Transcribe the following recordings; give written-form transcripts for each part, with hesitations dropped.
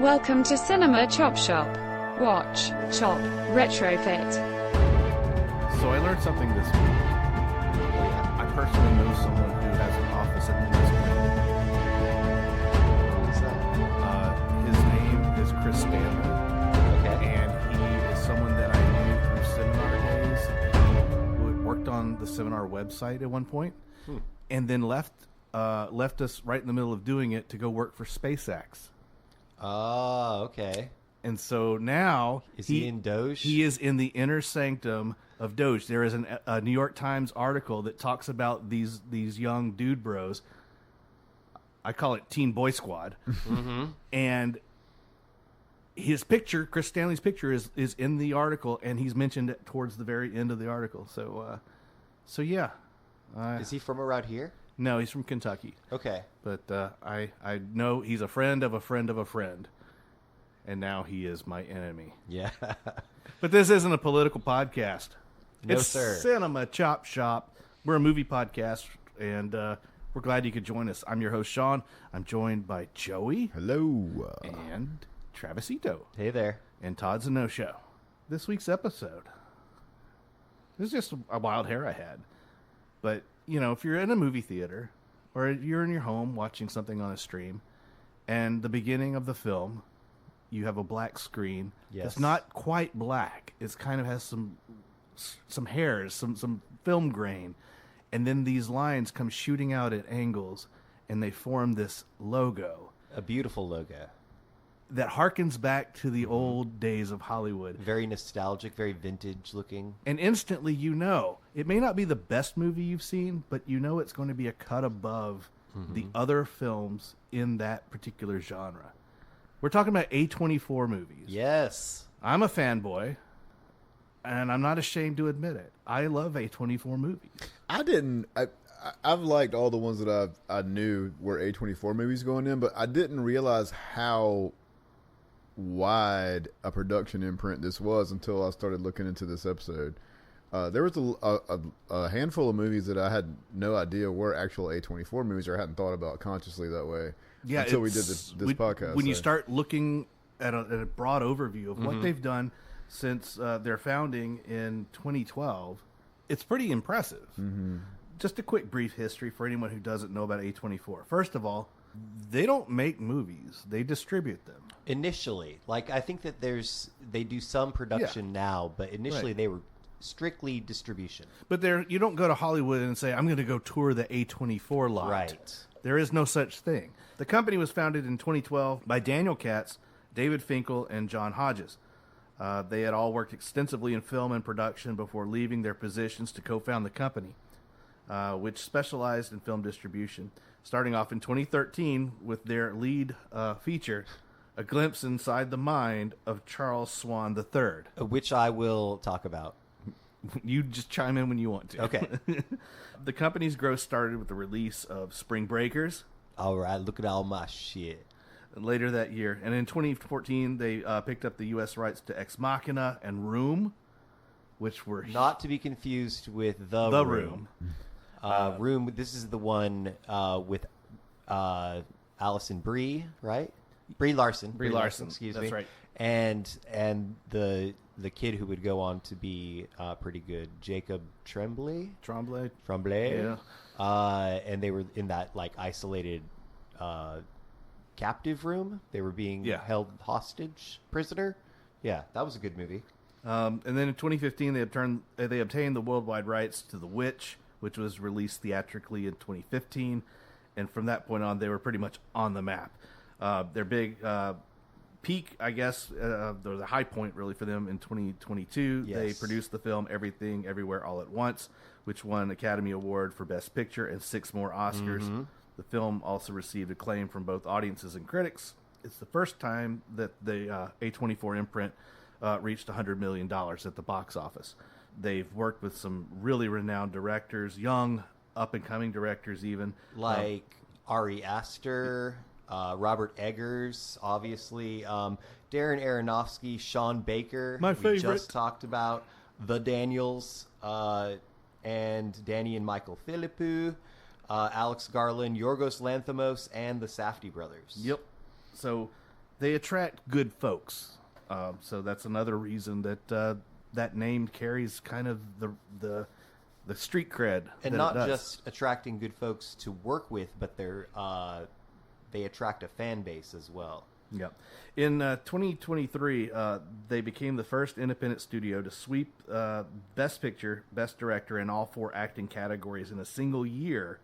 Welcome to Cinema Chop Shop. Watch, chop, retrofit. So I learned something this week. I personally know someone who has an office at the What's that? His name is Chris Stanley. Okay. And he is someone that I knew through seminar days. He worked on the seminar website at one point, and then left us right in the middle of doing it to go work for SpaceX. Oh, okay. And so now Is he in Doge? He is in the inner sanctum of Doge. There is a New York Times article that talks about these young dude bros. I call it Teen Boy Squad. Mm-hmm. And his picture, Chris Stanley's picture, is in the article, and he's mentioned towards the very end of the article. So yeah. Is he from around here? No, he's from Kentucky. Okay. But I know he's a friend of a friend of a friend. And now he is my enemy. Yeah. But this isn't a political podcast. No, It's sir. Cinema Chop Shop. We're a movie podcast, and we're glad you could join us. I'm your host, Shawn. I'm joined by Joey. Hello. And Travisito. Hey there. And Todd's a no-show. This week's episode. This is just a wild hair I had. But, you know, if you're in a movie theater or you're in your home watching something on a stream, and the beginning of the film, you have a black screen. Yes. It's not quite black. It kind of has some hairs, some film grain. And then these lines come shooting out at angles, and they form this logo A beautiful logo. that harkens back to the old days of Hollywood. Very nostalgic, very vintage looking. And instantly you know, it may not be the best movie you've seen, but you know it's going to be a cut above the other films in that particular genre. We're talking about A24 movies. Yes. I'm a fanboy, and I'm not ashamed to admit it. I love A24 movies. I've liked all the ones that I knew were A24 movies going in, but I didn't realize how wide a production imprint this was until I started looking into this episode. There was a handful of movies that I had no idea were actual A24 movies, or hadn't thought about consciously that way. Yeah, until we did this podcast. When you start looking at a broad overview of what they've done since their founding in 2012, it's pretty impressive. Just a quick brief history for anyone who doesn't know about A24. First of all, they don't make movies; they distribute them. Initially, like I think that they do some production now, but initially Right. they were strictly distribution. But you don't go to Hollywood and say, "I'm going to go tour the A24 lot." Right. There is no such thing. The company was founded in 2012 by Daniel Katz, David Finkel, and John Hodges. They had all worked extensively in film and production before leaving their positions to co-found the company, which specialized in film distribution, starting off in 2013 with their lead feature, A Glimpse Inside the Mind of Charles Swan III. Which I will talk about. You just chime in when you want to. Okay. The company's growth started with the release of Spring Breakers All right, look at all my shit. later that year. And in 2014, they picked up the U.S. rights to Ex Machina and Room, which were Not to be confused with The Room. Room. This is the one with Allison Brie, right? Brie Larson. Brie Larson, Excuse that's me. right. And the kid who would go on to be pretty good, Jacob Tremblay. Tremblay. Tremblay. Yeah. And they were in that like isolated captive room. They were being held hostage, prisoner. Yeah, that was a good movie. And then in 2015, they obtained the worldwide rights to The Witch, which was released theatrically in 2015. And from that point on, they were pretty much on the map. Their big peak, I guess, there was a high point really for them in 2022. Yes. They produced the film Everything Everywhere All at Once, which won Academy Award for Best Picture and 6 more Oscars. The film also received acclaim from both audiences and critics. It's the first time that the A24 imprint reached $100 million at the box office. They've worked with some really renowned directors, young, up-and-coming directors even. Like Ari Aster, Robert Eggers, obviously, Darren Aronofsky, Sean Baker. My We favorite. just talked about the Daniels, and Danny and Michael Philippou, Alex Garland, Yorgos Lanthimos, and the Safdie brothers. Yep. So They attract good folks. So that's another reason that that name carries kind of the street cred. And that not it does. just attracting good folks to work with, but they attract a fan base as well. Yep. In 2023, they became the first independent studio to sweep Best Picture, Best Director, and all 4 acting categories in a single year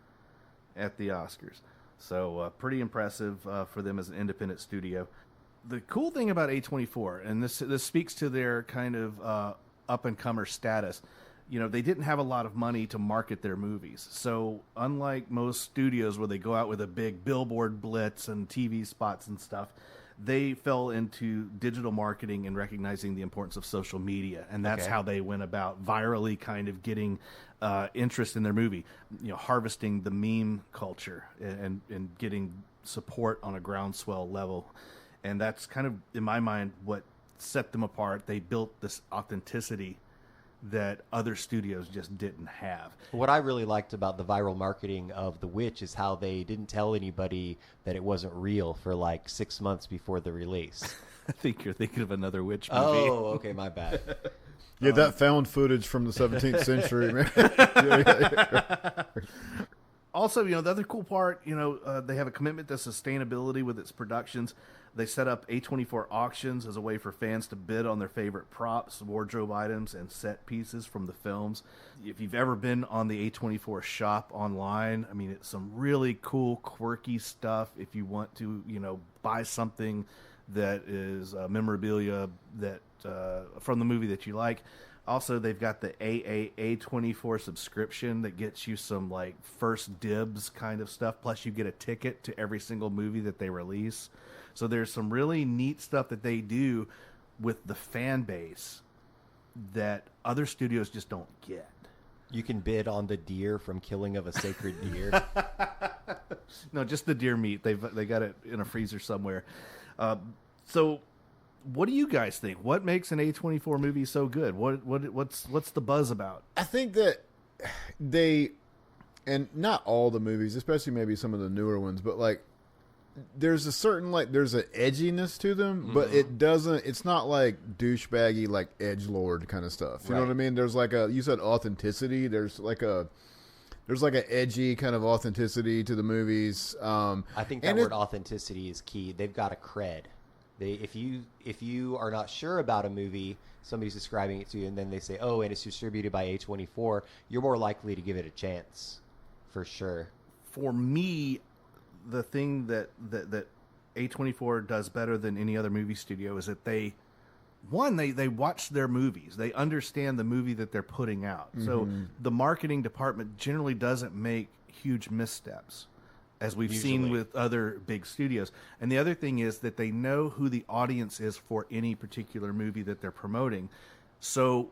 at the Oscars. So pretty impressive for them as an independent studio. The cool thing about A24, and this speaks to their kind of up-and-comer status, they didn't have a lot of money to market their movies. So unlike most studios where they go out with a big billboard blitz and TV spots and stuff, they fell into digital marketing and recognizing the importance of social media. And that's how they went about virally kind of getting interest in their movie, harvesting the meme culture and getting support on a groundswell level. And that's kind of, in my mind, what set them apart. They built this authenticity that other studios just didn't have. What I really liked about the viral marketing of The Witch is how they didn't tell anybody that it wasn't real for like 6 months before the release. I think you're thinking of another Witch movie. Oh, okay, my bad. Yeah, that found footage from the 17th century, man. Also, the other cool part, they have a commitment to sustainability with its productions. They set up A24 auctions as a way for fans to bid on their favorite props, wardrobe items, and set pieces from the films. If you've ever been on the A24 shop online, I mean, it's some really cool, quirky stuff. If you want to, buy something that is memorabilia that from the movie that you like. Also, they've got the A24 subscription that gets you some like first dibs kind of stuff. Plus, you get a ticket to every single movie that they release. So there's some really neat stuff that they do with the fan base that other studios just don't get. You can bid on the deer from Killing of a Sacred Deer. No, just the deer meat. They got it in a freezer somewhere. So, what do you guys think? What makes an A24 movie so good? What's the buzz about? I think that and not all the movies, especially maybe some of the newer ones, but like there's a certain there's an edginess to them, but it's not like douchebaggy like edgelord kind of stuff. You know what I mean? There's like you said authenticity. There's like an edgy kind of authenticity to the movies. I think that word authenticity is key. They've got a cred. If you are not sure about a movie, somebody's describing it to you, and then they say, "Oh, and it's distributed by A24," you're more likely to give it a chance, for sure. For me, the thing that A24 does better than any other movie studio is that they watch their movies. They understand the movie that they're putting out. Mm-hmm. So the marketing department generally doesn't make huge missteps, as we've seen with other big studios. And the other thing is that they know who the audience is for any particular movie that they're promoting. So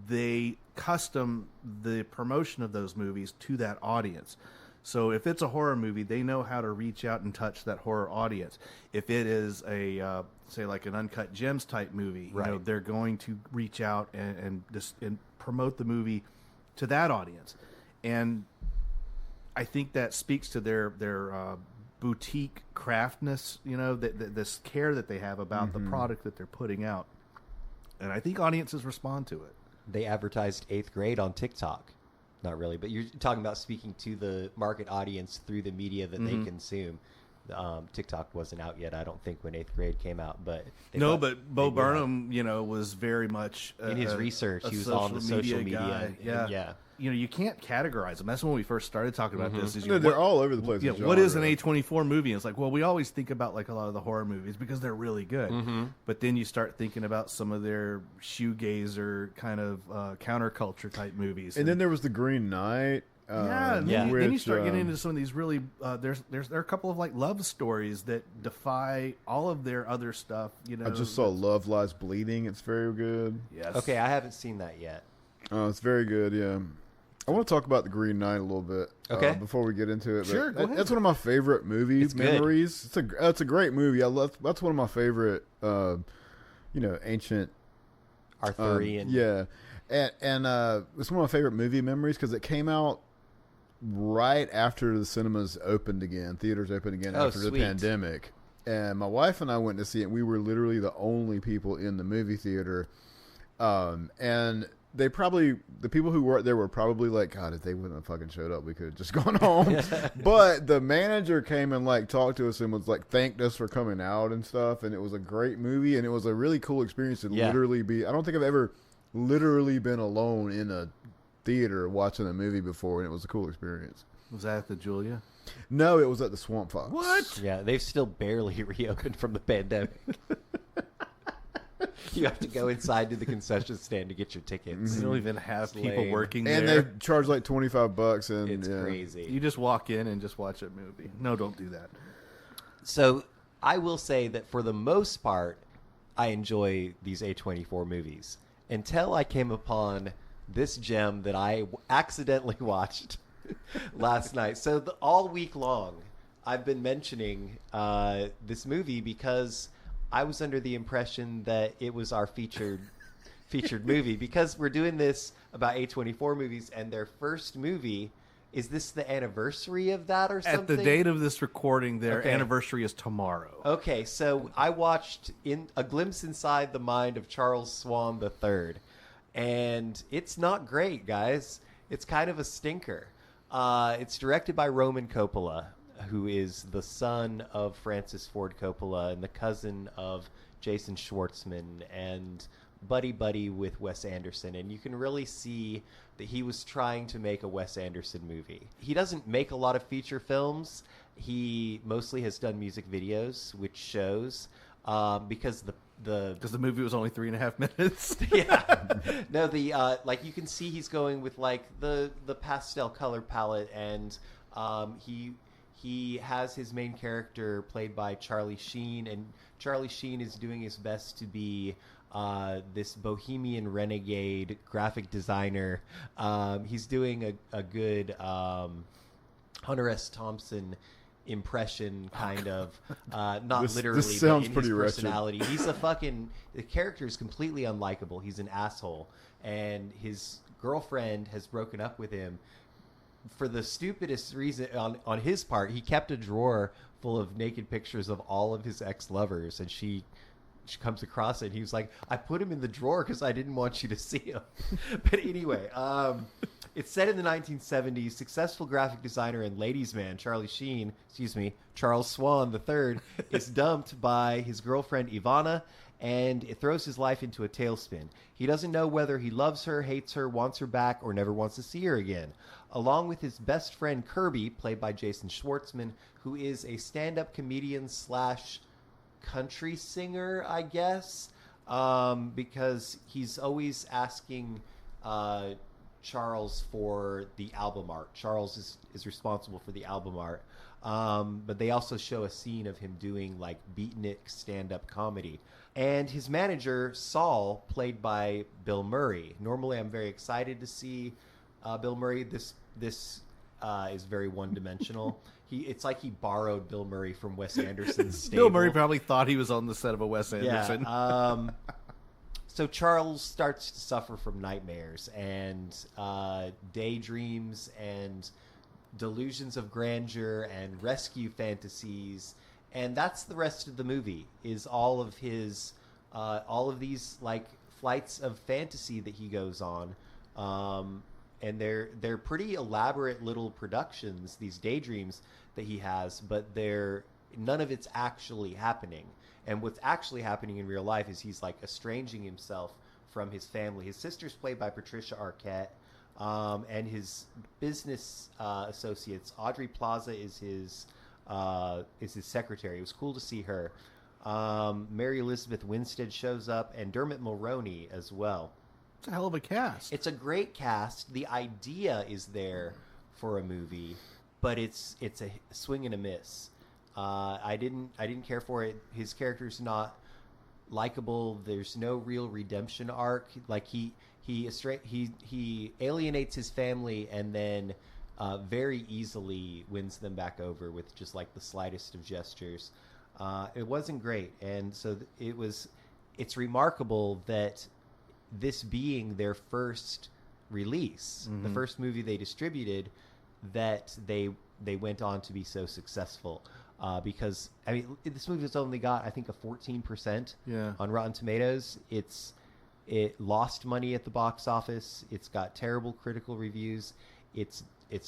they custom the promotion of those movies to that audience. So if it's a horror movie, they know how to reach out and touch that horror audience. If it is a, say, like an Uncut Gems type movie, they're going to reach out and promote the movie to that audience. And I think that speaks to their boutique craftness, this care that they have about the product that they're putting out. And I think audiences respond to it. They advertised 8th Grade on TikTok. Not really, but you're talking about speaking to the market audience through the media that they consume. TikTok wasn't out yet, I don't think, when 8th Grade came out. But but Bo Burnham, was very much in his research. He was on the social media. Yeah. You can't categorize them. That's when we first started talking about this. They're all over the place. Yeah, what is an A24 movie? And it's like, well, we always think about like a lot of the horror movies because they're really good. But then you start thinking about some of their shoegazer kind of counterculture type movies. And then there was The Green Knight. Then you start getting into some of these really. There are a couple of like love stories that defy all of their other stuff. I just saw Love Lies Bleeding. It's very good. Yes. Okay, I haven't seen that yet. Oh, it's very good. Yeah. I want to talk about The Green Knight a little bit. Okay. Before we get into it. Sure, go ahead. That's one of my favorite movie memories. It's a great movie. That's one of my favorite. Ancient Arthurian. And it's one of my favorite movie memories because it came out right after the cinemas opened again, theaters opened again after the pandemic. and my wife and I went to see it. And we were literally the only people in the movie theater, and the people who worked there were probably like, God, if they wouldn't have fucking showed up, we could have just gone home. But the manager came and like talked to us and was like, thanked us for coming out and stuff. And it was a great movie, and it was a really cool experience to literally be. I don't think I've ever literally been alone in a theater watching a movie before, and it was a cool experience. Was that at the Julia? No, it was at the Swamp Fox. What? Yeah, they've still barely reopened from the pandemic. You have to go inside to the concession stand to get your tickets. You don't even have It's people lame. working And there. they charge like $25, and It's crazy. You just walk in and just watch a movie. No, don't do that. So I will say that for the most part, I enjoy these A24 movies until I came upon this gem that I accidentally watched last night. So all week long, I've been mentioning this movie because I was under the impression that it was our featured movie, because we're doing this about A24 movies, and their first movie. Is this the anniversary of that or something? At the date of this recording, their anniversary is tomorrow. Okay, so I watched A Glimpse Inside the Mind of Charles Swan III, and it's not great, guys. It's kind of a stinker. It's directed by Roman Coppola, who is the son of Francis Ford Coppola and the cousin of Jason Schwartzman and buddy with Wes Anderson. And you can really see that he was trying to make a Wes Anderson movie. He doesn't make a lot of feature films. He mostly has done music videos, which shows because the movie was only 3.5 minutes. yeah. No, like you can see he's going with like the pastel color palette, and he has his main character played by Charlie Sheen, and Charlie Sheen is doing his best to be this bohemian renegade graphic designer. He's doing a good Hunter S. Thompson impression, kind of. Not literally, this sounds but in pretty his wretched. personality. He's the character is completely unlikable. He's an asshole, and his girlfriend has broken up with him for the stupidest reason on his part. He kept a drawer full of naked pictures of all of his ex-lovers, and she comes across it, and he was like, I put him in the drawer because I didn't want you to see him. But anyway, it's set in the 1970s. Successful graphic designer and ladies' man Charles Swan III is dumped by his girlfriend Ivana, and it throws his life into a tailspin. He doesn't know whether he loves her, hates her, wants her back, or never wants to see her again. Along with his best friend Kirby, played by Jason Schwartzman, who is a stand-up comedian / country singer, I guess, because he's always asking Charles for the album art. Charles is responsible for the album art. But they also show a scene of him doing like beatnik stand-up comedy. And his manager, Saul, played by Bill Murray. Normally I'm very excited to see Bill Murray. This is very one-dimensional. It's like he borrowed Bill Murray from Wes Anderson's stable. Bill Murray probably thought he was on the set of a Wes Anderson. Yeah. So Charles starts to suffer from nightmares and daydreams and delusions of grandeur and rescue fantasies, and that's the rest of the movie, is all of these like flights of fantasy that he goes on, and they're pretty elaborate little productions, these daydreams that he has, but none of it's actually happening. And what's actually happening in real life is he's like estranging himself from his family. His sister's played by Patricia Arquette, and his business associates, Audrey Plaza is his secretary. It was cool to see her. Mary Elizabeth Winstead shows up, and Dermot Mulroney as well. It's a hell of a cast. It's a great cast. The idea is there for a movie, but it's a swing and a miss. I didn't care for it. His character's not likable. There's no real redemption arc. Like he alienates his family and then very easily wins them back over with just like the slightest of gestures. It wasn't great, and so it's remarkable that this being their first release, the first movie they distributed, that they went on to be so successful. because I mean this movie has only got I think a 14% Yeah. on Rotten Tomatoes. It lost money at the box office. It's got terrible critical reviews. It's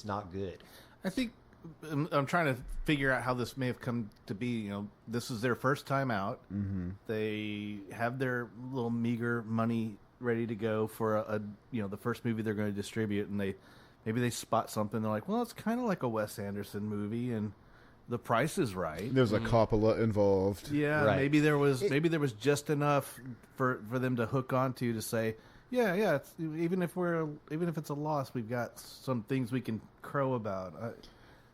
not good. I think I'm trying to figure out how this may have come to be. You know, this is their first time out. Mm-hmm. They have their little meager money ready to go for a the first movie they're going to distribute, and maybe they spot something. They're like, well, it's kind of like a Wes Anderson movie, and the price is right. There's a Coppola involved. Yeah, Right. maybe there was just enough for them to hook onto to say, yeah. It's, even if it's a loss, we've got some things we can crow about.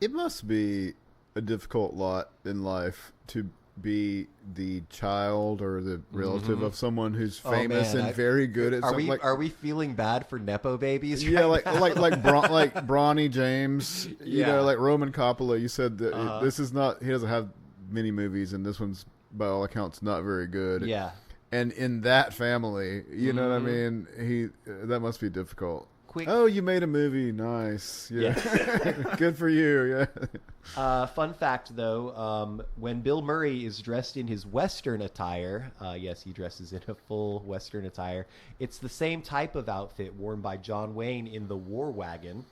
It must be a difficult lot in life to be the child or the relative of someone who's famous and very good at something. Are we feeling bad for nepo babies? Yeah, right now? like Bronny James, like Roman Coppola. You said that this is not. He doesn't have many movies, and this one's by all accounts not very good. Yeah. And in that family, you know what I mean. That must be difficult. Quick. Oh, you made a movie. Nice. Yeah. Good for you. Yeah. Fun fact, though, when Bill Murray is dressed in his Western attire, yes, he dresses in a full Western attire. It's the same type of outfit worn by John Wayne in The War Wagon.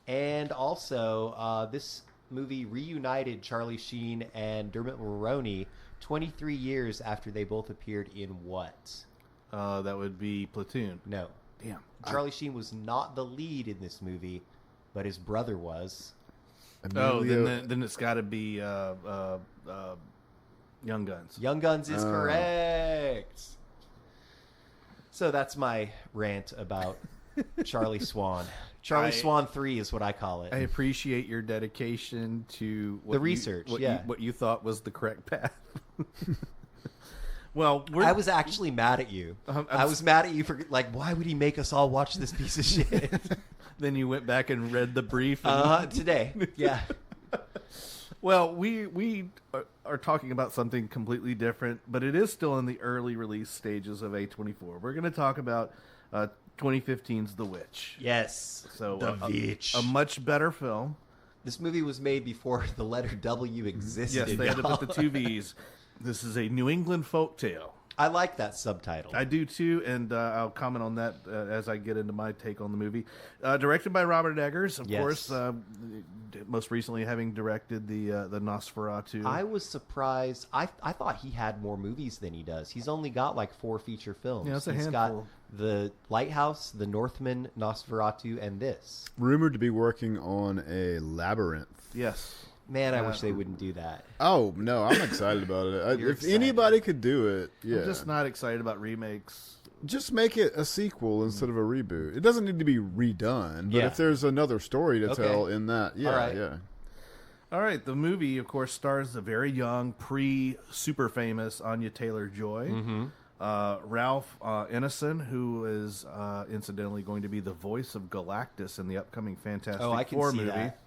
And also, this movie reunited Charlie Sheen and Dermot Mulroney 23 years after they both appeared in what? That would be Platoon. No. Damn. Charlie Sheen was not the lead in this movie, but his brother was. Oh, then it's got to be Young Guns. Young Guns is correct. So that's my rant about Charlie Swan. Charlie Swan 3 is what I call it. I appreciate your dedication to The research, what you thought was the correct path. Well, I was actually mad at you. I was mad at you for, like, why would he make us all watch this piece of shit? Then you went back and read the brief. Today. Yeah. Well, we are talking about something completely different, but it is still in the early release stages of A24. We're going to talk about 2015's The Witch. Yes. So The Witch. A much better film. This movie was made before the letter W existed. Yes, they had to put the two V's. This is a New England folktale. I like that subtitle. I do too, and I'll comment on that as I get into my take on the movie. Directed by Robert Eggers, of course, most recently having directed the Nosferatu. I was surprised. I thought he had more movies than he does. He's only got like 4 feature films. Yeah, it's a He's handful. got The Lighthouse, The Northman, Nosferatu, and this. Rumored to be working on a Labyrinth. Yes. Man, I wish they wouldn't do that. Oh, no, I'm excited about it. You're If excited. anybody could do it, yeah. I'm just not excited about remakes. Just make it a sequel instead of a reboot. It doesn't need to be redone, but Yeah. if there's another story to Okay. tell in that, yeah, All right. yeah. All right, the movie, of course, stars the very young, super famous Anya Taylor-Joy. Mm-hmm. Ralph Ineson, who is incidentally going to be the voice of Galactus in the upcoming Fantastic Oh, I can Four see movie. that.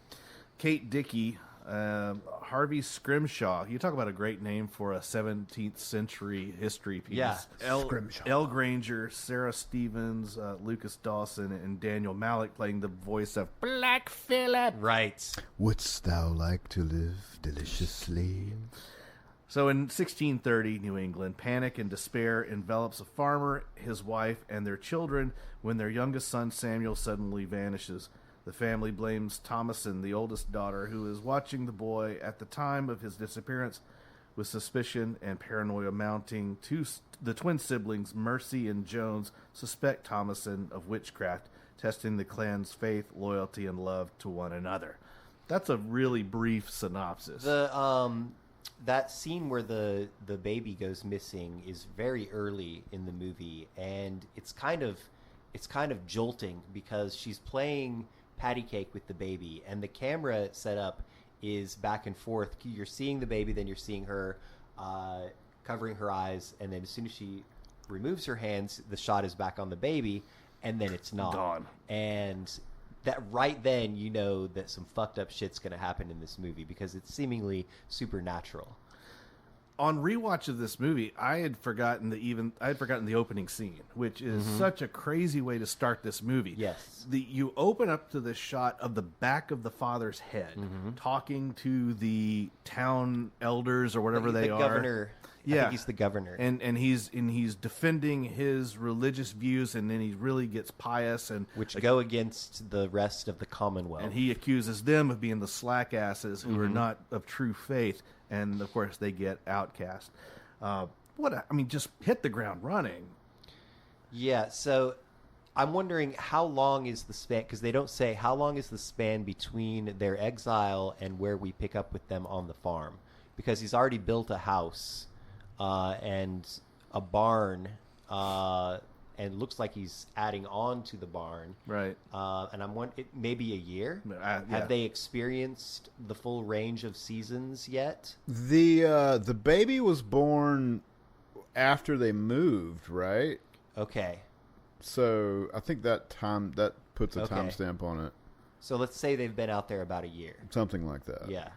Kate Dickey, Harvey Scrimshaw. You talk about a great name for a 17th century history piece. Yeah. Scrimshaw. Elle Granger, Sarah Stevens, Lucas Dawson, and Daniel Malick playing the voice of Black Phillip. Right. Wouldst thou like to live deliciously? So in 1630, New England, panic and despair envelops a farmer, his wife, and their children when their youngest son Samuel suddenly vanishes. The family blames Thomason, the oldest daughter, who is watching the boy at the time of his disappearance, with suspicion and paranoia mounting. The twin siblings, Mercy and Jones, suspect Thomason of witchcraft, testing the clan's faith, loyalty, and love to one another. That's a really brief synopsis. That scene where the baby goes missing is very early in the movie, and it's kind of jolting because she's playing patty cake with the baby, and the camera setup is back and forth. You're seeing the baby, then you're seeing her covering her eyes, and then as soon as she removes her hands, the shot is back on the baby, and then it's not. Gone. And that right then you know that some fucked up shit's going to happen in this movie because it's seemingly supernatural. on rewatch of this movie, I had forgotten the opening scene, which is such a crazy way to start this movie. Yes. You open up to this shot of the back of the father's head, talking to the town elders or whatever they are. The governor. Yeah. I think he's the governor. And he's defending his religious views, and then he really gets pious and which go against the rest of the Commonwealth. and he accuses them of being the slackasses who are not of true faith, and of course they get outcast. Just hit the ground running. Yeah, so I'm wondering how long is the span, because they don't say how long is the span between their exile and where we pick up with them on the farm, because he's already built a house and a barn, and looks like he's adding on to the barn. Right. And I'm wondering, maybe a year? Yeah. Have they experienced the full range of seasons yet? The baby was born after they moved, right? Okay. So I think that puts a Okay. timestamp on it. So let's say they've been out there about a year. Something like that. Yeah.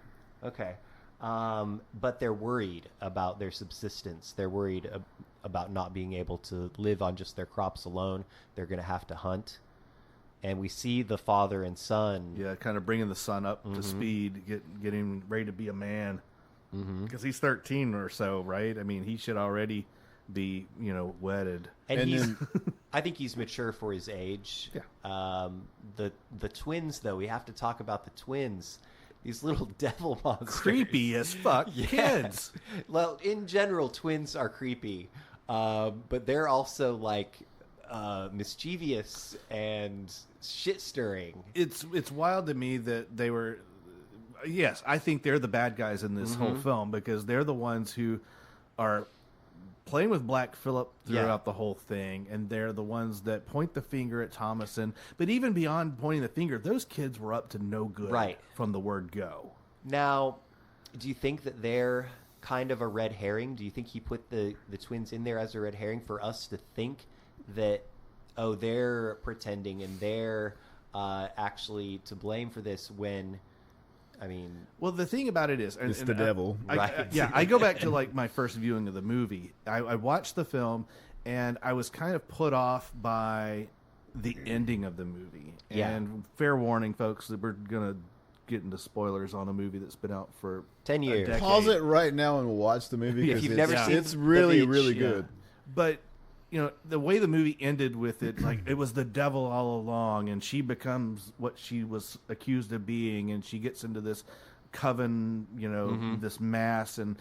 Okay. But they're worried about their subsistence. They're worried about not being able to live on just their crops alone. They're going to have to hunt. And we see the father and son. Yeah, kind of bringing the son up to speed, get him ready to be a man. Because he's 13 or so, right? I mean, he should already be, wedded. And I think he's mature for his age. Yeah. The twins, though, we have to talk about the twins. These little devil monsters. Creepy as fuck kids. Well, in general, twins are creepy. But they're also like mischievous and shit stirring. It's wild to me that they were. Yes, I think they're the bad guys in this whole film because they're the ones who are playing with Black Phillip throughout the whole thing, and they're the ones that point the finger at Thomason. But even beyond pointing the finger, those kids were up to no good from the word go. Now, do you think that they're kind of a red herring? Do you think he put the twins in there as a red herring for us to think that, oh, they're pretending and they're actually to blame for this when... I mean, well, the thing about it is, it's the devil. I go back to like my first viewing of the movie. I watched the film, and I was kind of put off by the ending of the movie. Yeah. And fair warning, folks, that we're gonna get into spoilers on a movie that's been out for 10 years. a decade. Pause it right now and watch the movie because If you've never seen it's really, the really Itch, good. But the way the movie ended with it, like it was the devil all along, and she becomes what she was accused of being, and she gets into this coven, this mass, and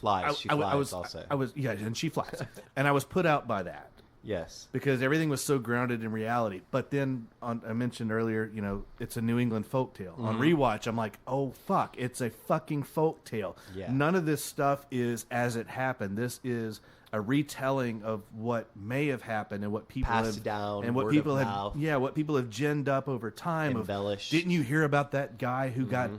Flies. She flies also. And she flies, and I was put out by that. Yes. Because everything was so grounded in reality. But then, I mentioned earlier, it's a New England folktale. On rewatch, I'm like, oh, fuck, it's a fucking folktale. Yeah. None of this stuff is as it happened. This is a retelling of what may have happened and what people Passed have down, and what word people of have mouth. what people have ginned up over time. Embellished. Didn't you hear about that guy who got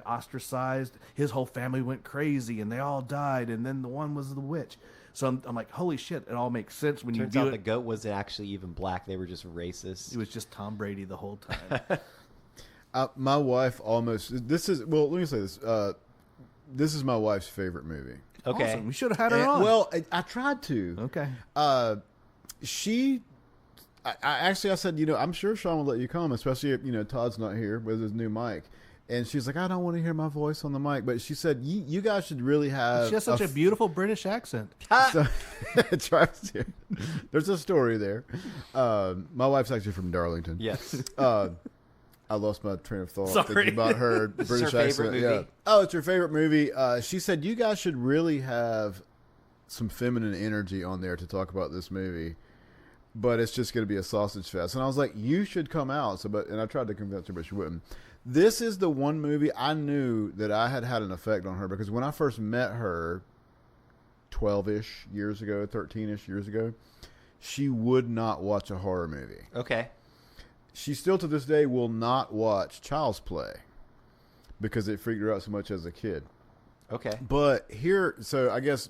ostracized? His whole family went crazy and they all died, and then the one was the witch. So I'm like, holy shit! It all makes sense when Turns you out do the it. goat wasn't actually even black. They were just racist. It was just Tom Brady the whole time. My wife almost. This is let me say this. This is my wife's favorite movie. Okay. Awesome. We should have had her on. Well, I tried to. Okay. I said, I'm sure Shawn will let you come, especially if, Todd's not here with his new mic. And she's like, I don't want to hear my voice on the mic. But she said, you guys should really have... She has such a beautiful British accent. There's a story there. My wife's actually from Darlington. Yes. I lost my train of thought Sorry. thinking about her This British is her favorite accent. movie? Yeah. Oh, it's her favorite movie. She said, you guys should really have some feminine energy on there to talk about this movie. But it's just going to be a sausage fest. And I was like, you should come out. And I tried to convince her, but she wouldn't. This is the one movie I knew that I had an effect on her, because when I first met her 12-ish years ago, 13-ish years ago, she would not watch a horror movie. Okay. She still to this day will not watch Child's Play because it freaked her out so much as a kid. Okay. But here, so I guess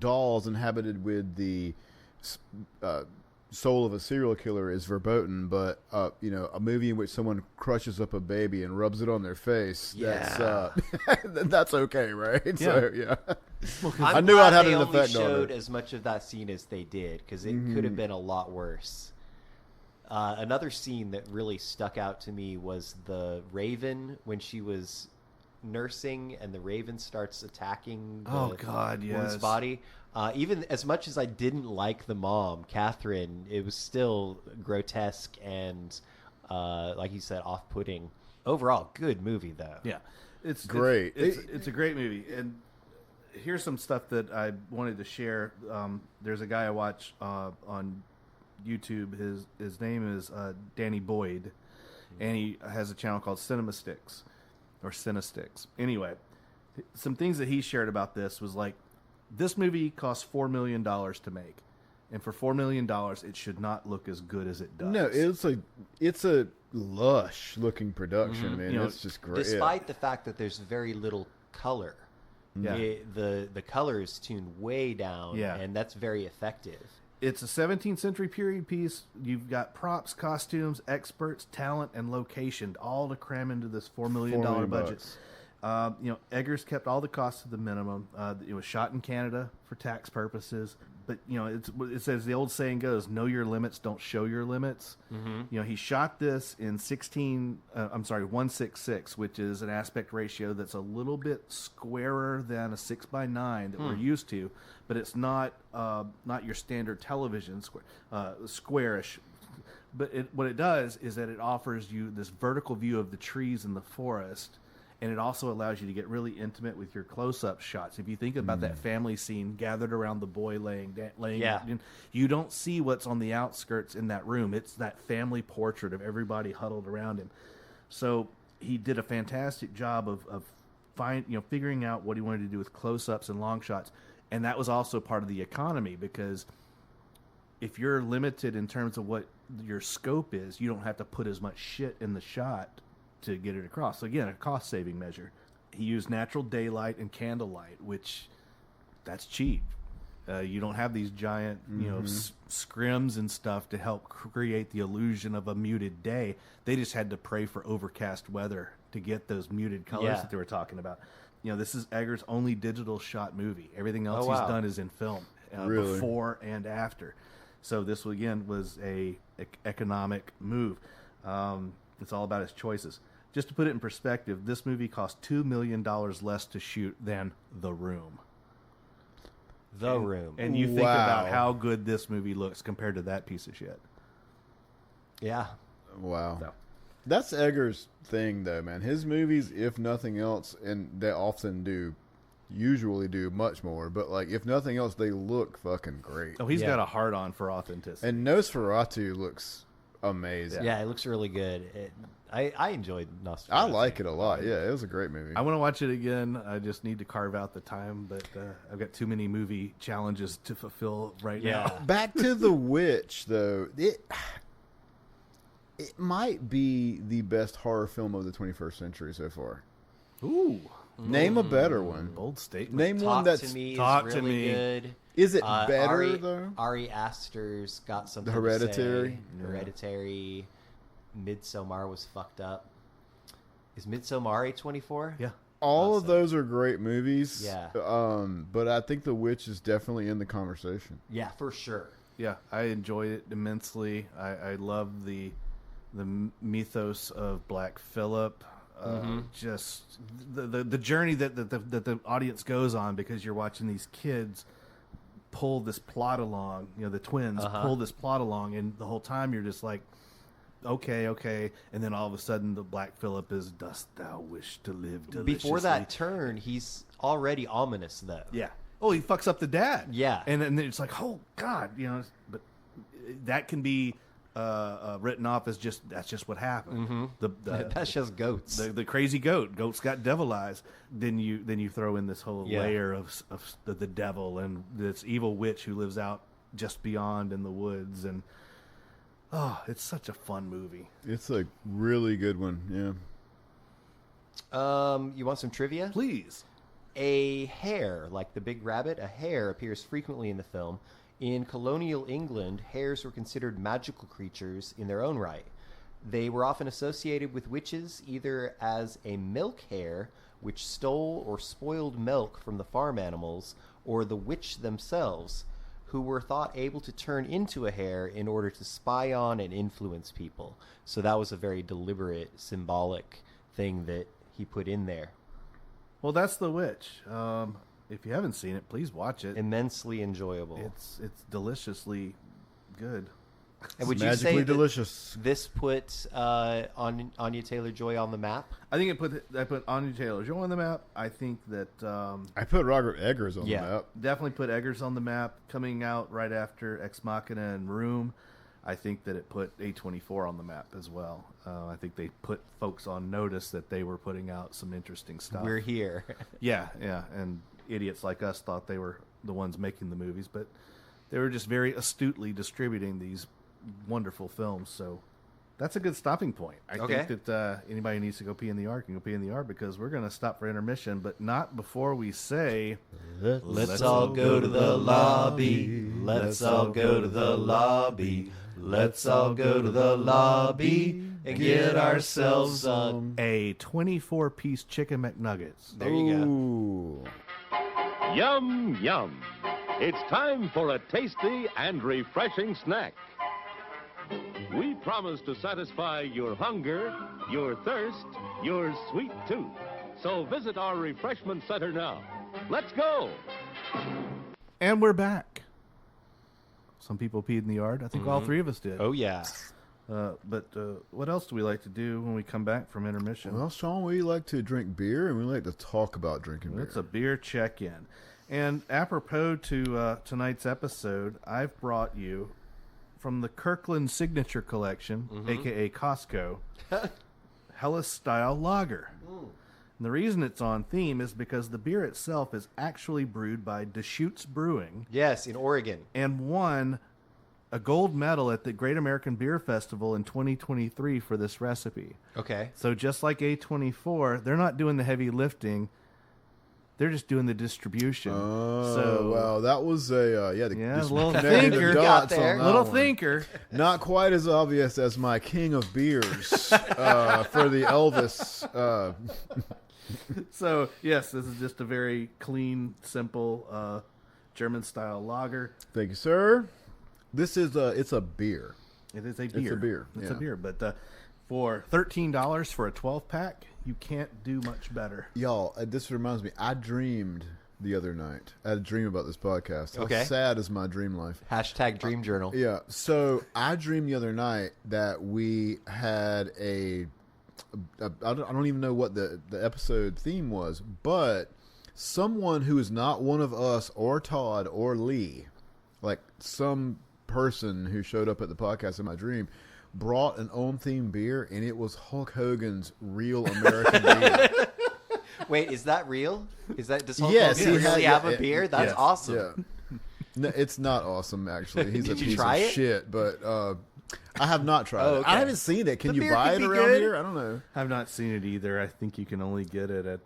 dolls inhabited with the soul of a serial killer is verboten, but a movie in which someone crushes up a baby and rubs it on their face, that's okay, right? Yeah. So, yeah. I knew I'd had they an only effect on showed it. as much of that scene as they did, because it could have been a lot worse. Another scene that really stuck out to me was the Raven when she was nursing and the Raven starts attacking the woman's body. Even as much as I didn't like the mom, Catherine, it was still grotesque and, like you said, off-putting. Overall, good movie, though. Yeah. It's great. It's a great movie. And here's some stuff that I wanted to share. There's a guy I watch on YouTube. His name is Danny Boyd, and he has a channel called Cinemasticks or Cinesticks. Anyway, some things that he shared about this was like, this movie cost $4 million to make, and for $4 million, it should not look as good as it does. No, it's a lush looking production, man. It's just great. Despite the fact that there's very little color. Yeah. The color is tuned way down, and that's very effective. It's a 17th century period piece. You've got props, costumes, experts, talent, and location all to cram into this $4 million budget. Eggers kept all the costs to the minimum. It was shot in Canada for tax purposes. But, it says the old saying goes, know your limits, don't show your limits. Mm-hmm. He shot this in 1:6:6, which is an aspect ratio that's a little bit squarer than a 6:9 that we're used to, but it's not your standard television squarish. But what it does is that it offers you this vertical view of the trees in the forest. And it also allows you to get really intimate with your close-up shots. If you think about that family scene gathered around the boy laying you don't see what's on the outskirts in that room. It's that family portrait of everybody huddled around him. So he did a fantastic job of figuring out what he wanted to do with close-ups and long shots. And that was also part of the economy, because if you're limited in terms of what your scope is, you don't have to put as much shit in the shot to get it across. So again, a cost-saving measure. He used natural daylight and candlelight, which that's cheap. You don't have these giant, scrims and stuff to help create the illusion of a muted day. They just had to pray for overcast weather to get those muted colors that they were talking about. This is Eggers' only digital shot movie. Everything else he's done is in film, before and after. So this again was a economic move. It's all about his choices. Just to put it in perspective, this movie cost $2 million less to shoot than The Room. And you think about how good this movie looks compared to that piece of shit. Yeah. Wow. So. That's Eggers' thing, though, man. His movies, if nothing else, and they often usually do much more, but like if nothing else, they look fucking great. Oh, he's got a hard-on for authenticity. And Nosferatu looks amazing. Yeah, it looks really good. I enjoyed Nosferatu. I like it a lot. Yeah, it was a great movie. I want to watch it again. I just need to carve out the time, but I've got too many movie challenges to fulfill right now. Back to The Witch, though. It might be the best horror film of the 21st century so far. Ooh. Name a better one. Bold statement. Name one that's Talk to Me is really good. Is it better, though? Ari Aster's got something The Hereditary. to say. Hereditary. Midsommar was fucked up. Is Midsommar A24? Yeah. All of those are great movies. Yeah. But I think The Witch is definitely in the conversation. Yeah, for sure. Yeah, I enjoyed it immensely. I love the mythos of Black Phillip. Just the journey that the audience goes on, because you're watching these kids pull this plot along. The twins pull this plot along, and the whole time you're just like, okay, and then all of a sudden the Black Phillip is, dost thou wish to live deliciously? Before that turn, he's already ominous, though. Yeah. Oh, he fucks up the dad. Yeah. And then it's like, oh God, but that can be written off as that's just what happened. That's just goats. The crazy goats got devil eyes. Then you throw in this whole layer of the devil and this evil witch who lives out just beyond in the woods, and it's such a fun movie. It's a really good one. Yeah. You want some trivia? Please. A hare, like the big rabbit, a hare appears frequently in the film. In colonial England, hares were considered magical creatures in their own right. They were often associated with witches either as a milk hare, which stole or spoiled milk from the farm animals, or the witch themselves, who were thought able to turn into a hare in order to spy on and influence people. So that was a very deliberate, symbolic thing that he put in there. Well, that's The Witch. If you haven't seen it, please watch it. Immensely enjoyable. It's deliciously good. And would you magically say delicious. this put Anya Taylor-Joy on the map? I think I put Anya Taylor-Joy on the map. I think that I put Robert Eggers on the map. definitely put Eggers on the map. Coming out right after Ex Machina and Room, I think that it put A24 on the map as well. I think they put folks on notice that they were putting out some interesting stuff. We're here. Yeah, and idiots like us thought they were the ones making the movies, but they were just very astutely distributing these wonderful films. So that's a good stopping point. I think that anybody who needs to go pee in the yard can go pee in the yard, because we're going to stop for intermission, but not before we say, Let's all go to the lobby. Let's all go to the lobby. Let's all go to the lobby and get ourselves a 24-piece chicken McNuggets. There you go. Ooh. Yum, yum. It's time for a tasty and refreshing snack. We promise to satisfy your hunger, your thirst, your sweet tooth. So visit our refreshment center now. Let's go. And we're back. Some people peed in the yard. I think all three of us did. Oh, yeah. But what else do we like to do when we come back from intermission? Well, Shawn, we like to drink beer, and we like to talk about drinking beer. It's a beer check-in. And apropos to tonight's episode, I've brought you from the Kirkland Signature Collection, a.k.a. Costco, Helles Style Lager. And the reason it's on theme is because the beer itself is actually brewed by Deschutes Brewing. Yes, in Oregon. And won a gold medal at the Great American Beer Festival in 2023 for this recipe. Okay. So just like A24, they're not doing the heavy lifting. They're just doing the distribution. Oh, so, wow. That was a little connecting the thinker. dots Got there. on that little one. thinker. Not quite as obvious as my king of beers for the Elvis. So, yes, this is just a very clean, simple German-style lager. Thank you, sir. This is it's a beer. It is a beer. a beer, It's yeah. a beer. But for $13 for a 12-pack, you can't do much better. Y'all, this reminds me. I dreamed the other night. I had a dream about this podcast. How Okay. sad is my dream life? Hashtag Dream Journal. Yeah. So I dreamed the other night that we had I don't even know what the episode theme was, but someone who is not one of us or Todd or Lee, like some person who showed up at the podcast in my dream, brought an on-theme beer, and it was Hulk Hogan's Real American Beer. Wait, is that real? Does Hulk Yes, Hogan he really had- have a yeah, beer? That's yes, awesome. Yeah. No, it's not awesome, actually. He's Did a you piece try of it? shit, but I have not tried Oh, it. okay. I haven't seen it. Can The you beer buy could it be around good. here? I don't know. I've not seen it either. I think you can only get it at,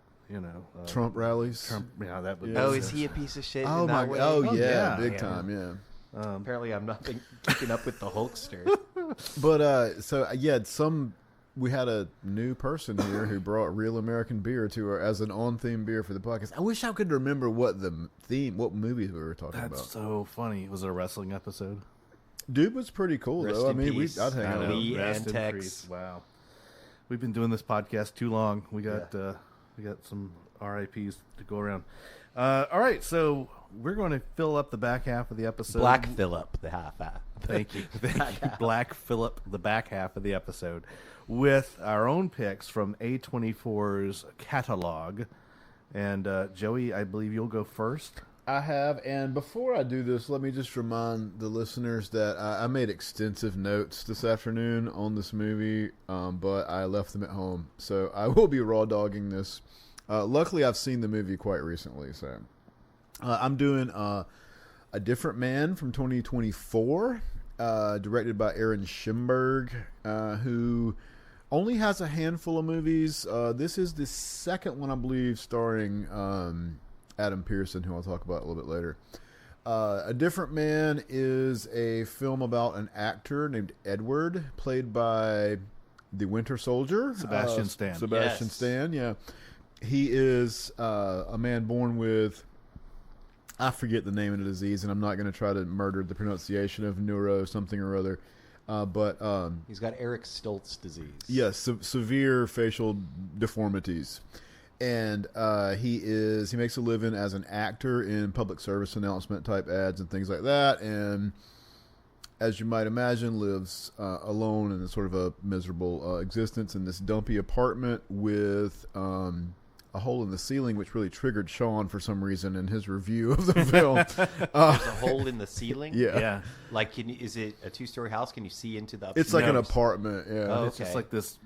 Trump rallies. Trump. Yeah, that would. Oh, make is sense. he a piece of shit? Oh in my! that way? Oh Oh, yeah, yeah, big yeah. time. Yeah. Apparently, I'm not been keeping up with the Hulkster. But we had a new person here who brought Real American Beer to her as an on-theme beer for the podcast. I wish I could remember what movies we were talking That's about. so funny. Was it a wrestling episode? Dude was pretty cool Rest though. I in mean, peace. I'd hang I out. know. Lee Rest and in Tex. peace. Wow. We've been doing this podcast too long. We got some RIPs to go around. All right, so we're going to fill up the back half of the episode. Black Phillip, the half. Thank you. Black Phillip, the back half of the episode, with our own picks from A24's catalog. And Joey, I believe you'll go first. I have, and before I do this, let me just remind the listeners that I made extensive notes this afternoon on this movie, but I left them at home, so I will be raw dogging this. Luckily, I've seen the movie quite recently, so I'm doing A Different Man from 2024, directed by Aaron Schimberg, who only has a handful of movies. This is the second one, I believe, starring Adam Pearson, who I'll talk about a little bit later. A Different Man is a film about an actor named Edward, played by the Winter Soldier. Sebastian Stan. Sebastian Stan, yeah. He is a man born with, I forget the name of the disease, and I'm not going to try to murder the pronunciation of neuro something or other. But he's got Eric Stoltz disease. Yes, severe facial deformities. And he makes a living as an actor in public service announcement type ads and things like that. And as you might imagine, lives alone in a sort of a miserable existence in this dumpy apartment with a hole in the ceiling, which really triggered Shawn for some reason in his review of the film. There's a hole in the ceiling? Yeah. Like, is it a 2-story house? Can you see into the It's like an apartment, yeah. Oh, It's just like this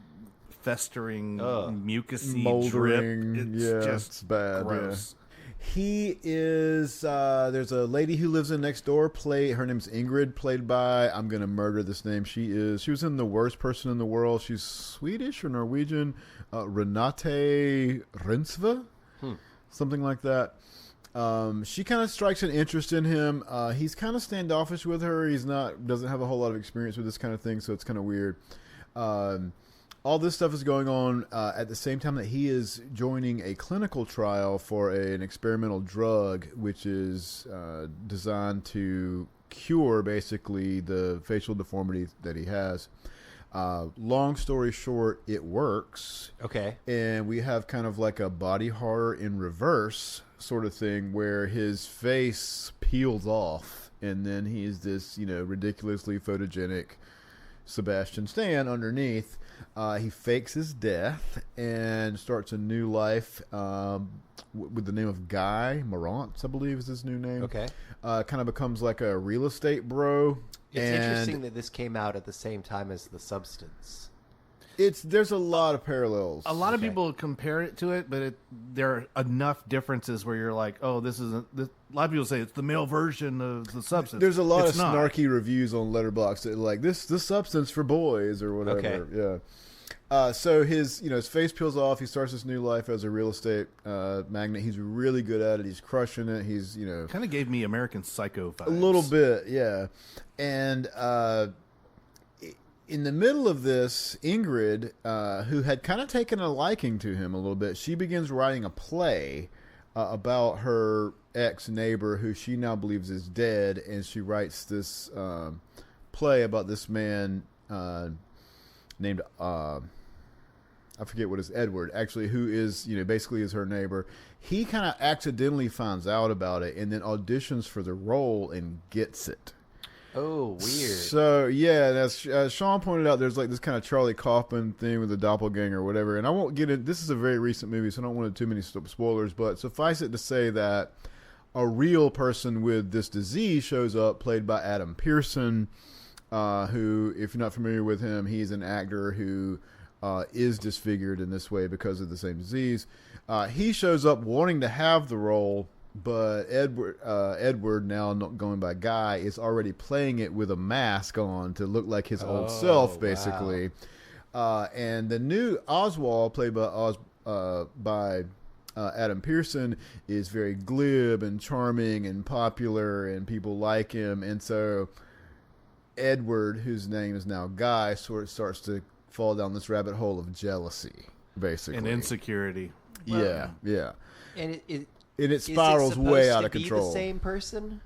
festering, mucusy moldering drip. It's it's bad. gross. Yeah. He is. There's a lady who lives in next door. Her name's Ingrid. Played by. I'm gonna murder this name. She was in The Worst Person in the World. She's Swedish or Norwegian. Renate Rensve, something like that. She kind of strikes an interest in him. He's kind of standoffish with her. Doesn't have a whole lot of experience with this kind of thing, so it's kind of weird. All this stuff is going on at the same time that he is joining a clinical trial for an experimental drug, which is designed to cure basically the facial deformity that he has. Long story short, it works. Okay. And we have kind of like a body horror in reverse sort of thing where his face peels off and then he's this, ridiculously photogenic Sebastian Stan underneath. He fakes his death and starts a new life with the name of Guy Morantz, I believe is his new name. Okay. Kind of becomes like a real estate bro. It's interesting that this came out at the same time as The Substance. There's a lot of parallels. A lot of people compare it to it, but there are enough differences where you're like, oh, this isn't. A lot of people say it's the male version of The Substance. There's a lot It's of not. snarky reviews on Letterboxd that like this Substance for boys or whatever. Okay. Yeah. So his face peels off. He starts this new life as a real estate magnate. He's really good at it. He's crushing it. He's Kind of gave me American Psycho vibes. a little bit, yeah. And in the middle of this, Ingrid, who had kind of taken a liking to him a little bit, she begins writing a play about her ex-neighbor who she now believes is dead, and she writes this play about this man named I forget what is Edward, actually, who is, basically is her neighbor. He kind of accidentally finds out about it and then auditions for the role and gets it. Oh, weird. So, yeah, as Shawn pointed out, there's like this kind of Charlie Kaufman thing with the doppelganger or whatever. And I won't get in. This is a very recent movie, so I don't want too many spoilers. But suffice it to say that a real person with this disease shows up, played by Adam Pearson, who, if you're not familiar with him, he's an actor who is disfigured in this way because of the same disease. He shows up wanting to have the role, but Edward, now not going by Guy, is already playing it with a mask on to look like his old self, basically. Wow. And the new Oswald, played by Adam Pearson, is very glib and charming and popular, and people like him. And so Edward, whose name is now Guy, sort of starts to fall down this rabbit hole of jealousy, basically, and insecurity. Yeah. And it spirals way out of control. Is it the same person?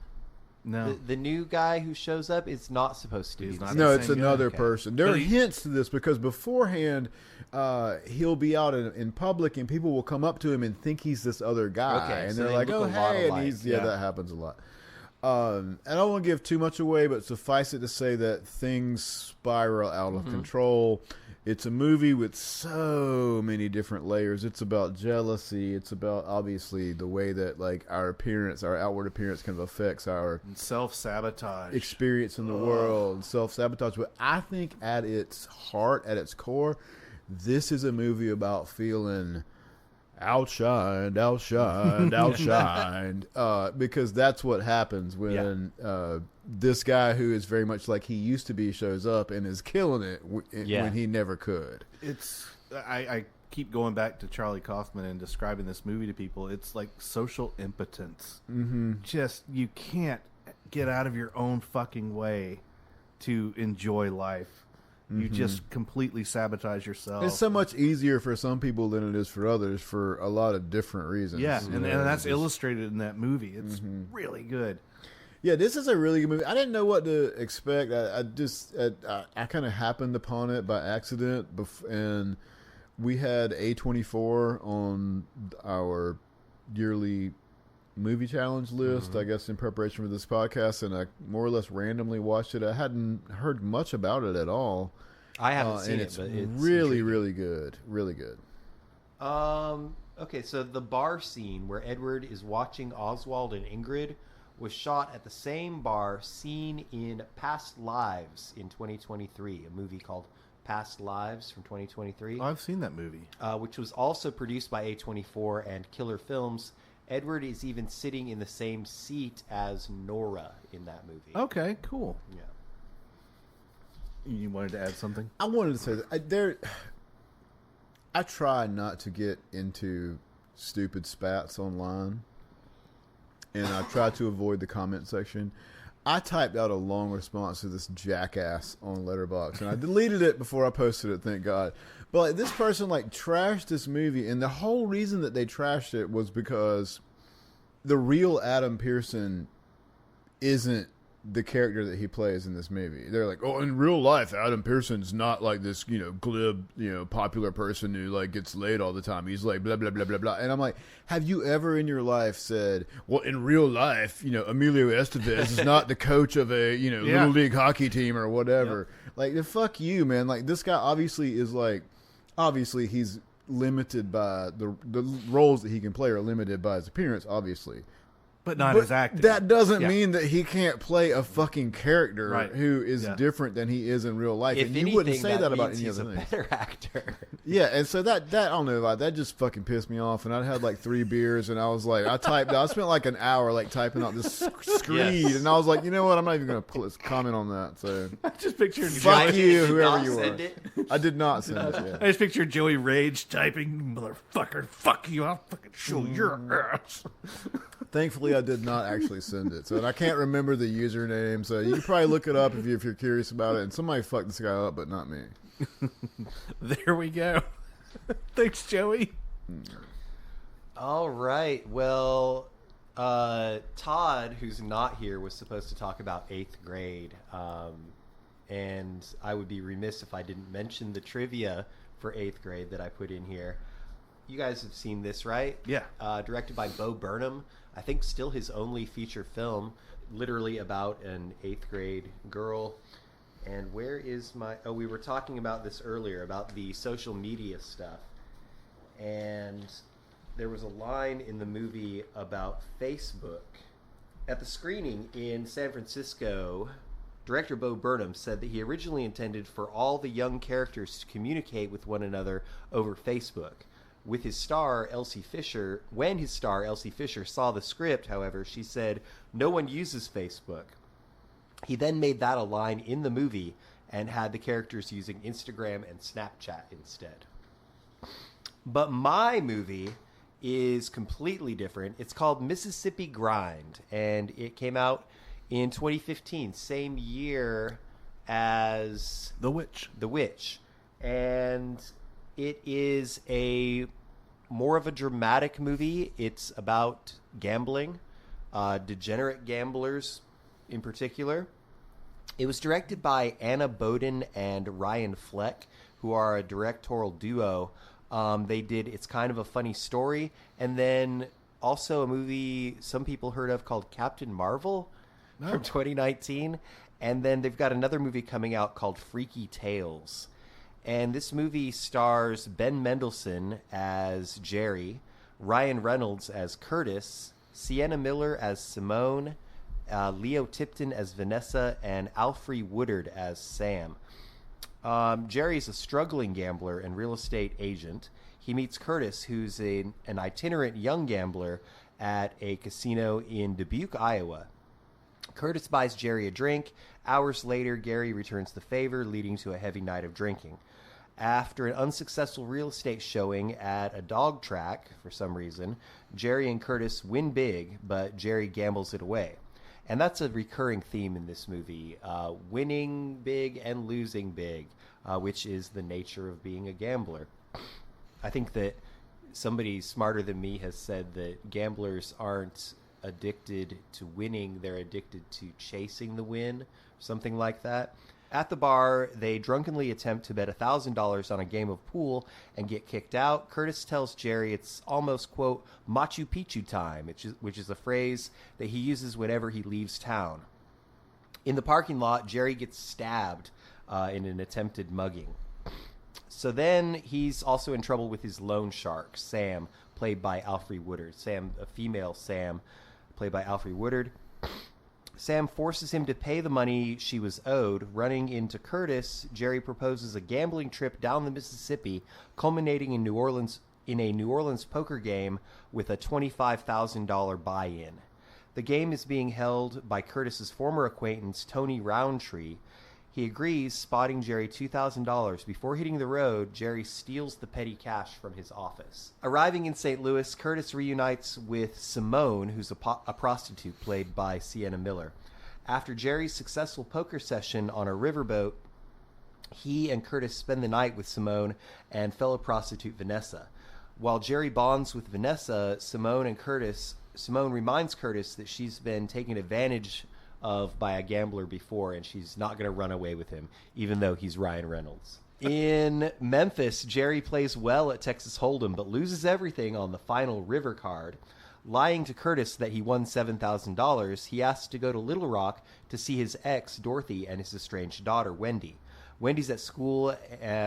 No. The new guy who shows up is not supposed to be. He's not No, the it's same guy. another Okay. person. There But are he- hints to this because beforehand, he'll be out in public and people will come up to him and think he's this other guy, Okay, and so they're they like, look "Oh, a lot hey," and alike. he's Yeah. that happens a lot. I don't want to give too much away, but suffice it to say that things spiral out of control. It's a movie with so many different layers. It's about jealousy. It's about, obviously, the way that like our outward appearance kind of affects our Self-sabotage. experience in the world, self-sabotage. But I think at its heart, at its core, this is a movie about feeling outshined, because that's what happens when this guy who is very much like he used to be shows up and is killing it when he never could. It's I keep going back to Charlie Kaufman and describing this movie to people. It's like social impotence. Mm-hmm. Just, you can't get out of your own fucking way to enjoy life. You just completely sabotage yourself. It's so much easier for some people than it is for others for a lot of different reasons. Yeah, and that's illustrated in that movie. It's really good. Yeah, this is a really good movie. I didn't know what to expect. I kind of happened upon it by accident, and we had A24 on our yearly movie challenge list, I guess, in preparation for this podcast, and I more or less randomly watched it. I hadn't heard much about it at all. I haven't seen it, it's but it's really, intriguing. really good. Really good. Okay, so the bar scene where Edward is watching Oswald and Ingrid was shot at the same bar seen in Past Lives in 2023, a movie called Past Lives from 2023. Oh, I've seen that movie. Which was also produced by A24 and Killer Films. Edward is even sitting in the same seat as Nora in that movie. Okay, cool. Yeah. You wanted to add something? I wanted to say that I try not to get into stupid spats online, and I try to avoid the comment section. I typed out a long response to this jackass on Letterboxd, and I deleted it before I posted it, thank God. But like, this person trashed this movie, and the whole reason that they trashed it was because the real Adam Pearson isn't the character that he plays in this movie. They're like, oh, in real life, Adam Pearson's not like this, glib, popular person who gets laid all the time. He's like blah, blah, blah, blah, blah. And I'm like, have you ever in your life said, well, in real life, Emilio Estevez is not the coach of a, little league hockey team or whatever. Yep. Like, fuck you, man. Like, this guy obviously he's limited by the roles that he can play are limited by his appearance, obviously. But not his acting. That doesn't mean that he can't play a fucking character who is different than he is in real life. If and anything, you wouldn't say that about any he's other a thing. better actor. Yeah, and so that I don't know, that just fucking pissed me off. And I had 3 beers, and I was like, I spent an hour typing out this screed, and I was like, you know what? I'm not even going to comment on that. So I just pictured fuck you, whoever not you send are. it? I did not send it. Yeah. I just pictured Joey Rage typing, motherfucker, fuck you, I'll fucking show your ass. Thankfully, I did not actually send it, so I can't remember the username. So you can probably look it up if you're curious about it. And somebody fucked this guy up, but not me. There we go. Thanks, Joey. All right. Well, Todd, who's not here, was supposed to talk about 8th grade. And I would be remiss if I didn't mention the trivia for 8th grade that I put in here. You guys have seen this, right? Yeah. Directed by Bo Burnham. I think still his only feature film, literally about an 8th grade girl. And where is my... Oh, we were talking about this earlier, about the social media stuff. And there was a line in the movie about Facebook. At the screening in San Francisco, director Bo Burnham said that he originally intended for all the young characters to communicate with one another over Facebook. With his star, Elsie Fisher, when his star, Elsie Fisher, saw the script, however, she said, no one uses Facebook. He then made that a line in the movie and had the characters using Instagram and Snapchat instead. But my movie is completely different. It's called Mississippi Grind, and it came out in 2015, same year as The Witch. The Witch. And it is more of a dramatic movie. It's about gambling, degenerate gamblers in particular. It was directed by Anna Boden and Ryan Fleck, who are a directorial duo. They did It's Kind of a Funny Story, and then also a movie some people heard of called Captain Marvel from 2019. And then they've got another movie coming out called Freaky Tales. And this movie stars Ben Mendelsohn as Jerry, Ryan Reynolds as Curtis, Sienna Miller as Simone, Leo Tipton as Vanessa, and Alfre Woodard as Sam. Jerry is a struggling gambler and real estate agent. He meets Curtis, who's an itinerant young gambler at a casino in Dubuque, Iowa. Curtis buys Jerry a drink. Hours later, Gary returns the favor, leading to a heavy night of drinking. After an unsuccessful real estate showing at a dog track, for some reason, Jerry and Curtis win big, but Jerry gambles it away. And that's a recurring theme in this movie, winning big and losing big, which is the nature of being a gambler. I think that somebody smarter than me has said that gamblers aren't addicted to winning, they're addicted to chasing the win, something like that. At the bar, they drunkenly attempt to bet $1,000 on a game of pool and get kicked out. Curtis tells Jerry it's almost, quote, Machu Picchu time, which is a phrase that he uses whenever he leaves town. In the parking lot, Jerry gets stabbed in an attempted mugging. So then he's also in trouble with his loan shark, Sam, played by Alfre Woodard. Sam, a female Sam, played by Alfre Woodard. Sam forces him to pay the money she was owed. Running into Curtis, Jerry proposes a gambling trip down the Mississippi, culminating in a New Orleans poker game with a $25,000 buy-in. The game is being held by Curtis's former acquaintance, Tony Roundtree. He agrees, spotting Jerry $2,000. Before hitting the road, Jerry steals the petty cash from his office. Arriving in St. Louis, Curtis reunites with Simone, who's a prostitute played by Sienna Miller. After Jerry's successful poker session on a riverboat, he and Curtis spend the night with Simone and fellow prostitute Vanessa. While Jerry bonds with Vanessa, Simone reminds Curtis that she's been taken advantage of by a gambler before, and she's not going to run away with him, even though he's Ryan Reynolds. In Memphis, Jerry plays well at Texas Hold'em, but loses everything on the final river card. Lying to Curtis that he won $7,000, he asks to go to Little Rock to see his ex, Dorothy, and his estranged daughter, Wendy. Wendy's at school.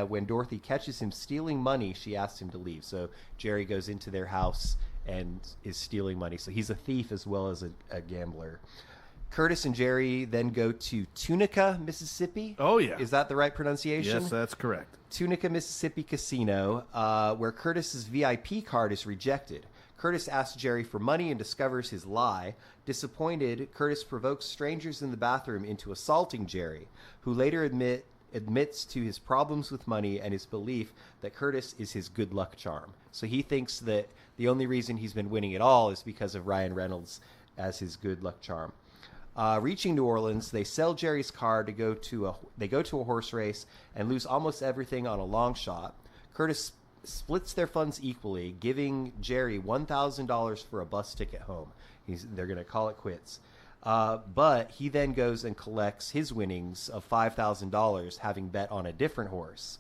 When Dorothy catches him stealing money, she asks him to leave. So Jerry goes into their house and is stealing money. So he's a thief as well as a gambler. Curtis and Jerry then go to Tunica, Mississippi. Oh, yeah. Is that the right pronunciation? Yes, that's correct. Tunica, Mississippi Casino, where Curtis's VIP card is rejected. Curtis asks Jerry for money and discovers his lie. Disappointed, Curtis provokes strangers in the bathroom into assaulting Jerry, who later admits to his problems with money and his belief that Curtis is his good luck charm. So he thinks that the only reason he's been winning at all is because of Ryan Reynolds as his good luck charm. Reaching New Orleans, they sell Jerry's car to go to a horse race and lose almost everything on a long shot. Curtis splits their funds equally, giving Jerry $1,000 for a bus ticket home. They're going to call it quits. But he then goes and collects his winnings of $5,000, having bet on a different horse.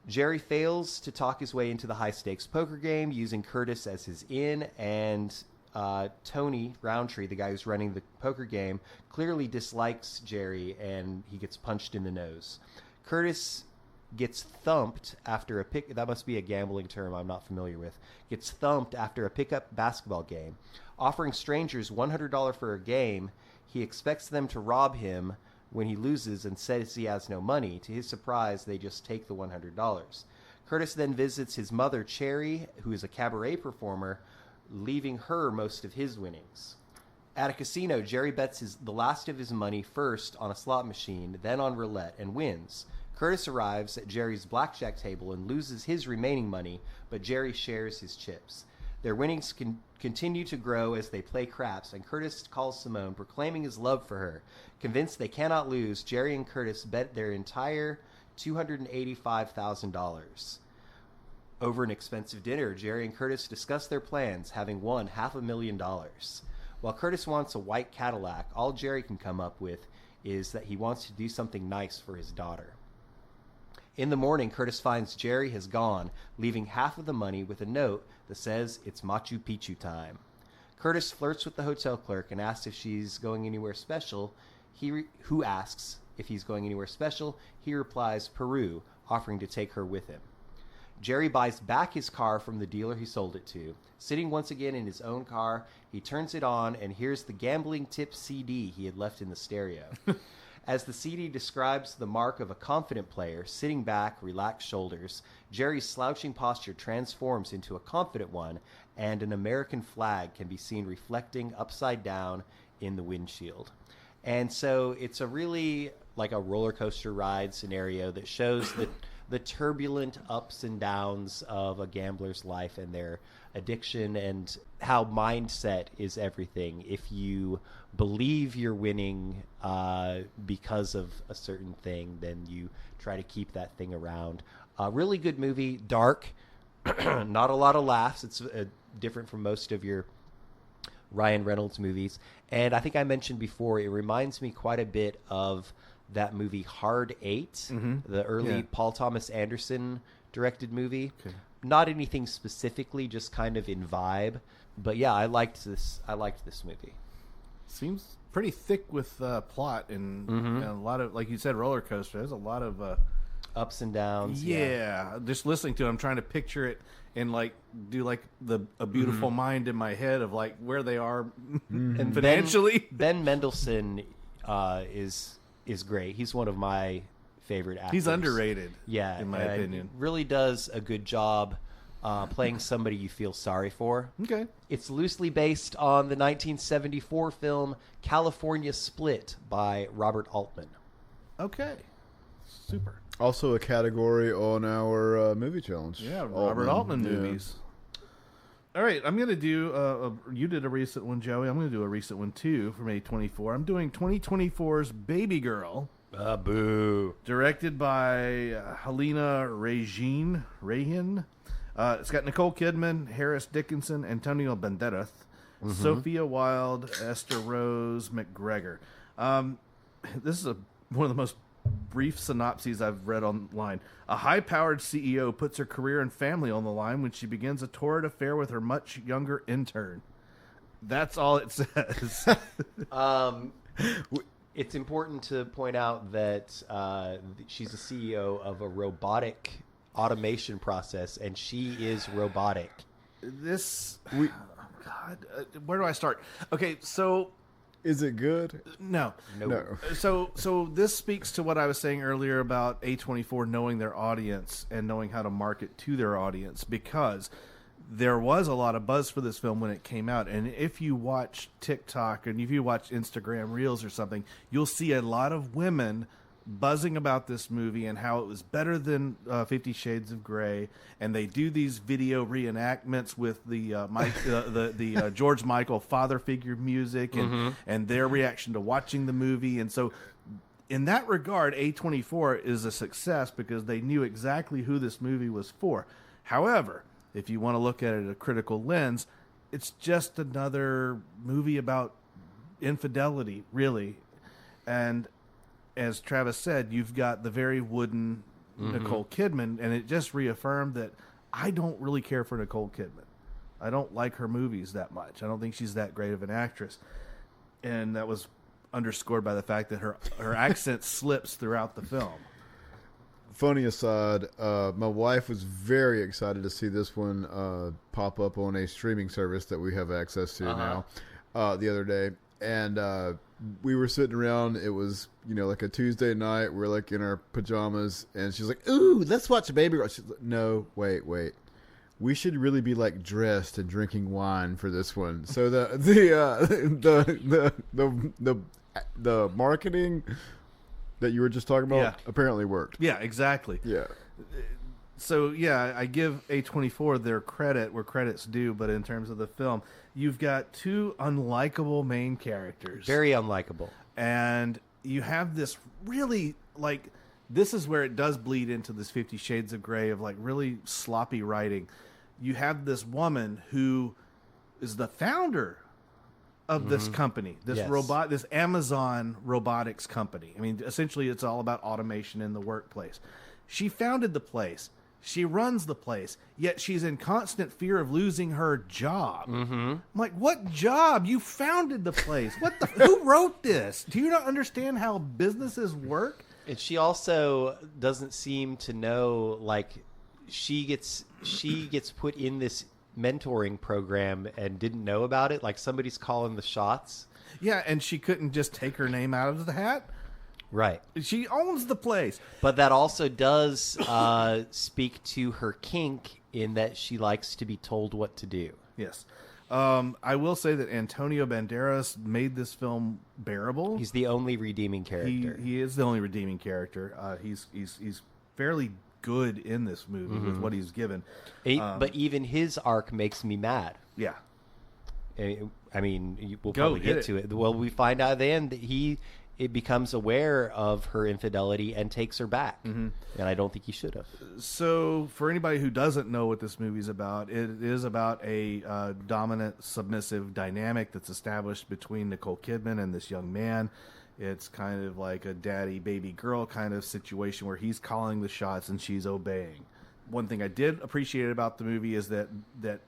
Jerry fails to talk his way into the high-stakes poker game, using Curtis as his in, and Tony Roundtree, the guy who's running the poker game, clearly dislikes Jerry, and he gets punched in the nose. Curtis gets thumped after a pick. That must be a gambling term I'm not familiar with. Gets thumped after a pickup basketball game. Offering strangers $100 for a game, he expects them to rob him when he loses and says he has no money. To his surprise, they just take the $100. Curtis then visits his mother, Cherry, who is a cabaret performer, leaving her most of his winnings. At a casino, Jerry bets the last of his money first on a slot machine, then on roulette, and wins. Curtis arrives at Jerry's blackjack table and loses his remaining money, but Jerry shares his chips. Their winnings continue to grow as they play craps, and Curtis calls Simone, proclaiming his love for her. Convinced they cannot lose, Jerry and Curtis bet their entire $285,000. Over an expensive dinner, Jerry and Curtis discuss their plans, having won $500,000. While Curtis wants a white Cadillac, all Jerry can come up with is that he wants to do something nice for his daughter. In the morning, Curtis finds Jerry has gone, leaving half of the money with a note that says it's Machu Picchu time. Curtis flirts with the hotel clerk and asks if she's going anywhere special. Who asks if he's going anywhere special. He replies, Peru, offering to take her with him. Jerry buys back his car from the dealer he sold it to. Sitting once again in his own car, he turns it on and hears the gambling tip CD he had left in the stereo. As the CD describes the mark of a confident player, sitting back, relaxed shoulders, Jerry's slouching posture transforms into a confident one, and an American flag can be seen reflecting upside down in the windshield. And so it's a really like a roller coaster ride scenario that shows the turbulent ups and downs of a gambler's life and their addiction, and how mindset is everything. If you believe you're winning because of a certain thing, then you try to keep that thing around. Really good movie, dark, not a lot of laughs. It's different from most of your Ryan Reynolds movies. And I think I mentioned before, it reminds me quite a bit of that movie Hard Eight, the early Paul Thomas Anderson directed movie. Okay. Not anything specifically, just kind of in vibe. But yeah, I liked this movie. Seems pretty thick with plot and a lot of, like you said, roller coaster. There's a lot of ups and downs. Yeah, just listening to it, I'm trying to picture it and like do like a beautiful mind in my head of like where they are and financially. Ben Mendelsohn is great. He's one of my favorite actors. He's underrated. Yeah, in my opinion. Really does a good job playing somebody you feel sorry for. Okay. It's loosely based on the 1974 film California Split by Robert Altman. Okay. Super. Also a category on our movie challenge. Yeah, Robert Altman movies. All right, I'm going to do, you did a recent one, Joey. I'm going to do a recent one, too, from A24. I'm doing 2024's Baby Girl. Boo. Directed by Helena Rahin. It's got Nicole Kidman, Harris Dickinson, Antonio Banderas, Sophia Wilde, Esther Rose McGregor. This is one of the most brief synopses I've read online. A high-powered CEO puts her career and family on the line when she begins a torrid affair with her much younger intern. That's all it says. It's important to point out that she's a CEO of a robotic automation process, and she is robotic. Where do I start? Okay, so... Is it good? No. So this speaks to what I was saying earlier about A24 knowing their audience and knowing how to market to their audience, because there was a lot of buzz for this film when it came out. And if you watch TikTok and if you watch Instagram Reels or something, you'll see a lot of women buzzing about this movie and how it was better than 50 Shades of Grey, and they do these video reenactments with the George Michael father figure music and their reaction to watching the movie. And so in that regard, A24 is a success because they knew exactly who this movie was for. However, if you want to look at it at a critical lens, it's just another movie about infidelity, really. And as Travis said, you've got the very wooden Nicole Kidman, and it just reaffirmed that I don't really care for Nicole Kidman. I don't like her movies that much. I don't think she's that great of an actress. And that was underscored by the fact that her accent slips throughout the film. Funny aside, my wife was very excited to see this one pop up on a streaming service that we have access to now the other day. And we were sitting around. It was, like a Tuesday night. We're like in our pajamas, and she's like, "Ooh, let's watch Baby Girl." She's like, "No, wait. We should really be like dressed and drinking wine for this one." So the marketing that you were just talking about apparently worked. Yeah, exactly. Yeah. So yeah, I give A24 their credit where credit's due, but in terms of the film, you've got two unlikable main characters. Very unlikable. And you have this really, this is where it does bleed into this 50 Shades of Grey of, really sloppy writing. You have this woman who is the founder of this company, this Amazon robotics company. I mean, essentially it's all about automation in the workplace. She founded the place. She runs the place, yet she's in constant fear of losing her job. I'm like, what job? You founded the place. Who wrote this? Do you not understand how businesses work? And she also doesn't seem to know, she gets put in this mentoring program and didn't know about it. Like somebody's calling the shots. Yeah, and she couldn't just take her name out of the hat. Right. She owns the place. But that also does speak to her kink in that she likes to be told what to do. Yes. I will say that Antonio Banderas made this film bearable. He's the only redeeming character. He is the only redeeming character. He's fairly good in this movie with what he's given. But even his arc makes me mad. Yeah. I mean, we'll probably get to it. Well, we find out at the end that it becomes aware of her infidelity and takes her back. And I don't think he should have. So, for anybody who doesn't know what this movie is about, it is about a dominant, submissive dynamic that's established between Nicole Kidman and this young man. It's kind of like a daddy, baby, girl kind of situation where he's calling the shots and she's obeying. One thing I did appreciate about the movie is that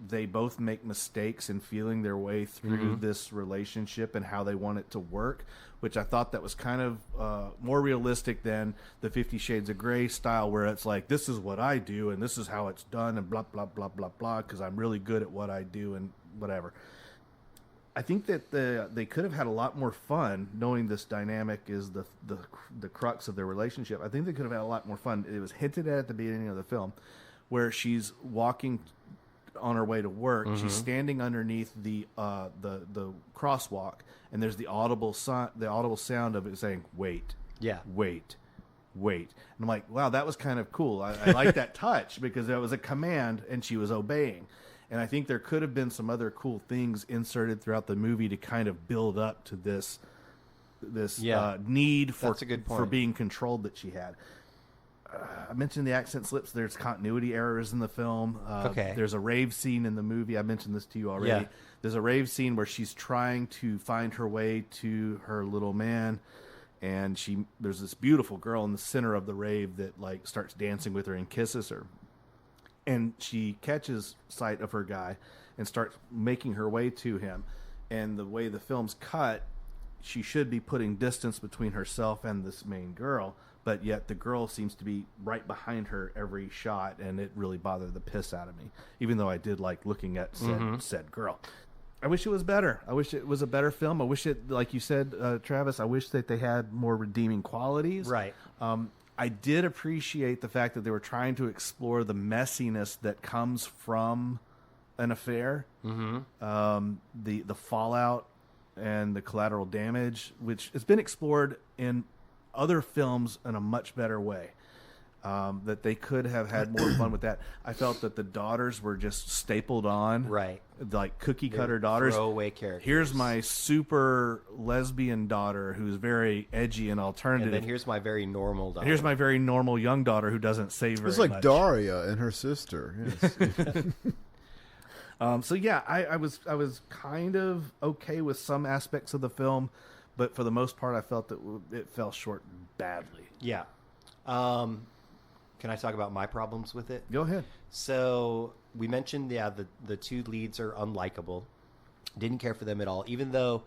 they both make mistakes in feeling their way through this relationship and how they want it to work, which I thought that was kind of more realistic than the 50 Shades of Grey style, where it's like, this is what I do and this is how it's done and blah, blah, blah, blah, blah, because I'm really good at what I do and whatever. I think that they could have had a lot more fun knowing this dynamic is the crux of their relationship. I think they could have had a lot more fun. It was hinted at the beginning of the film where she's walking on her way to work. She's standing underneath the crosswalk, and there's the audible sound of it saying, wait, wait. And I'm like, wow, that was kind of cool. I like that touch because that was a command and she was obeying. And I think there could have been some other cool things inserted throughout the movie to kind of build up to this need for being controlled that she had. I mentioned the accent slips. There's continuity errors in the film. There's a rave scene in the movie. I mentioned this to you already. Yeah. There's a rave scene where she's trying to find her way to her little man, and there's this beautiful girl in the center of the rave that like starts dancing with her and kisses her. And she catches sight of her guy and starts making her way to him. And the way the film's cut, she should be putting distance between herself and this main girl, but yet the girl seems to be right behind her every shot, and it really bothered the piss out of me, even though I did like looking at said girl. I wish it was better. I wish it was a better film. I wish it, like you said, Travis, I wish that they had more redeeming qualities. Right. I did appreciate the fact that they were trying to explore the messiness that comes from an affair, the fallout and the collateral damage, which has been explored in other films in a much better way. That they could have had more fun with that. I felt that the daughters were just stapled on, right? Like cookie cutter daughters. Throwaway characters. Here's my super lesbian daughter who's very edgy and alternative. And then here's my very normal daughter. And here's my very normal young daughter who doesn't say very much. It's like Daria and her sister. Yes. So yeah, I was kind of okay with some aspects of the film, but for the most part, I felt that it fell short badly. Yeah. Can I talk about my problems with it? Go ahead. So we mentioned, the two leads are unlikable. Didn't care for them at all, even though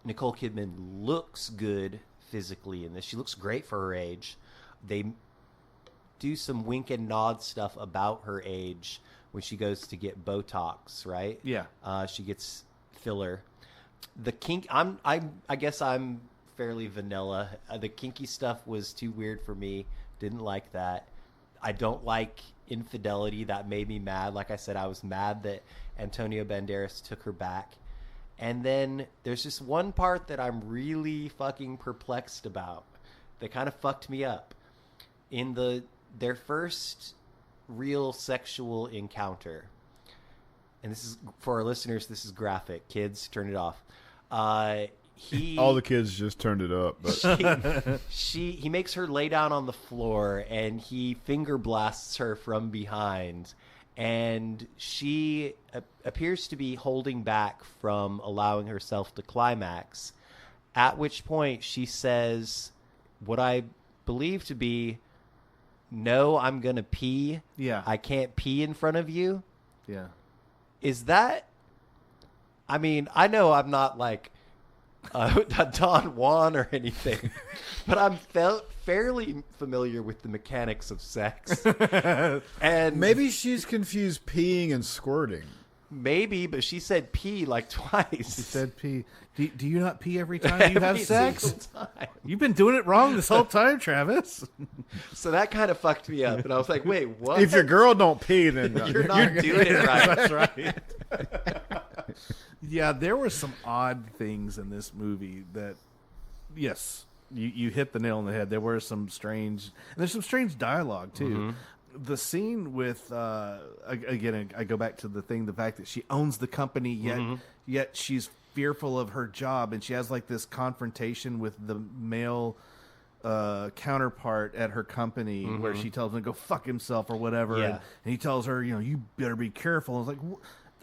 Nicole Kidman looks good physically in this. She looks great for her age. They do some wink and nod stuff about her age when she goes to get Botox, right? Yeah. She gets filler. The kink, I guess I'm fairly vanilla. The kinky stuff was too weird for me. Didn't like that. I don't like infidelity. That made me mad. Like I said, I was mad that Antonio Banderas took her back. And then there's just one part that I'm really fucking perplexed about that kind of fucked me up. In their first real sexual encounter, and this is for our listeners, this is graphic. Kids, turn it off. All the kids just turned it up, but he makes her lay down on the floor and he finger blasts her from behind, and she appears to be holding back from allowing herself to climax, at which point she says what I believe to be, "No, I'm gonna pee. Yeah. I can't pee in front of you." Yeah. Is that, I mean, I know I'm not like Don Juan or anything, but I'm fairly familiar with the mechanics of sex. And maybe she's confused peeing and squirting. Maybe, but she said pee like twice. She said pee. Do you not pee every time you have sex? Time. You've been doing it wrong this whole time, Travis. So that kind of fucked me up, and I was like, wait, what? If your girl don't pee, then you're not doing it right. That's right. Yeah, there were some odd things in this movie that, yes, you hit the nail on the head. There were some strange, and there's some strange dialogue too. The scene with again, I go back to the fact that she owns the company, yet she's fearful of her job, and she has like this confrontation with the male counterpart at her company where she tells him to go fuck himself or whatever, and he tells her, you better be careful. I was like,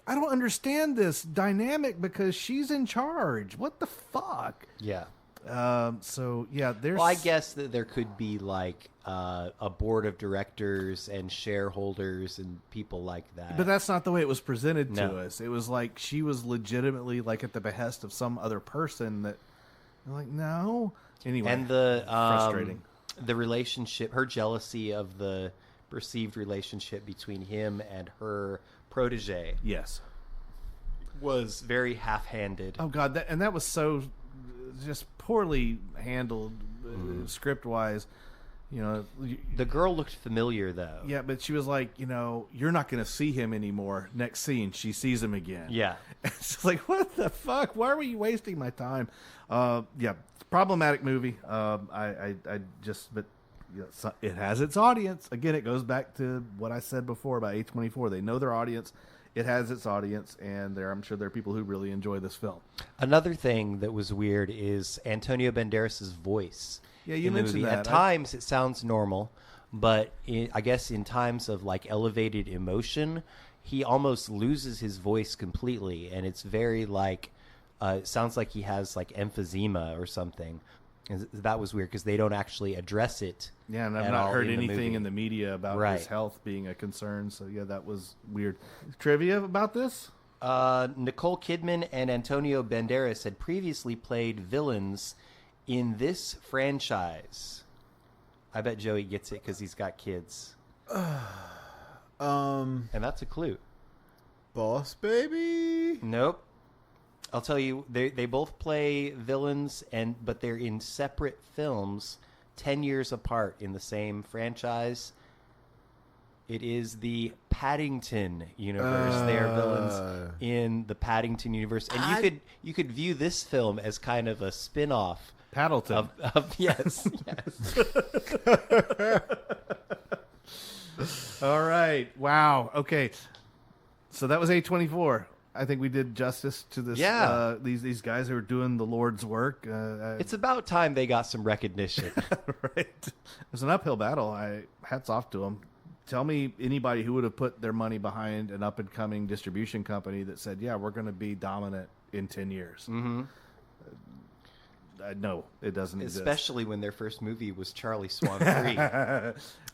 I don't understand this dynamic because she's in charge. What the fuck? Yeah. So yeah, there's. Well, I guess that there could be like a board of directors and shareholders and people like that. But that's not the way it was presented to us. It was like she was legitimately like at the behest of some other person. That, I'm like, no. Anyway, and the frustrating. The relationship, her jealousy of the perceived relationship between him and her protege. Yes, was very half-handed. Oh God, that was so just poorly handled, script-wise. The girl looked familiar though. Yeah, but she was like, you're not going to see him anymore. Next scene, she sees him again. Yeah, it's like, what the fuck? Why were you wasting my time? Yeah, problematic movie. I just, but it has its audience. Again, it goes back to what I said before about A24. They know their audience. It has its audience, and I'm sure there are people who really enjoy this film. Another thing that was weird is Antonio Banderas' voice. Yeah, you mentioned that. At times, it sounds normal, but I guess in times of like elevated emotion, he almost loses his voice completely, and it's very like it sounds like he has like emphysema or something. And that was weird because they don't actually address it. Yeah, and I've not heard anything in the media about his health being a concern. So yeah, that was weird. Trivia about this? Nicole Kidman and Antonio Banderas had previously played villains in this franchise. I bet Joey gets it because he's got kids. And that's a clue. Boss Baby? Nope. I'll tell you, they both play villains, but they're in separate films 10 years apart in the same franchise. It is the Paddington universe. They are villains in the Paddington universe. And you could view this film as kind of a spin-off. Paddleton. Yes. All right. Wow. Okay. So that was A24. I think we did justice to this. Yeah. These guys who are doing the Lord's work. It's about time they got some recognition. Right. It was an uphill battle. Hats off to them. Tell me anybody who would have put their money behind an up-and-coming distribution company that said, yeah, we're going to be dominant in 10 years. Mm-hmm. No, it doesn't exist. Especially when their first movie was Charlie Swan 3.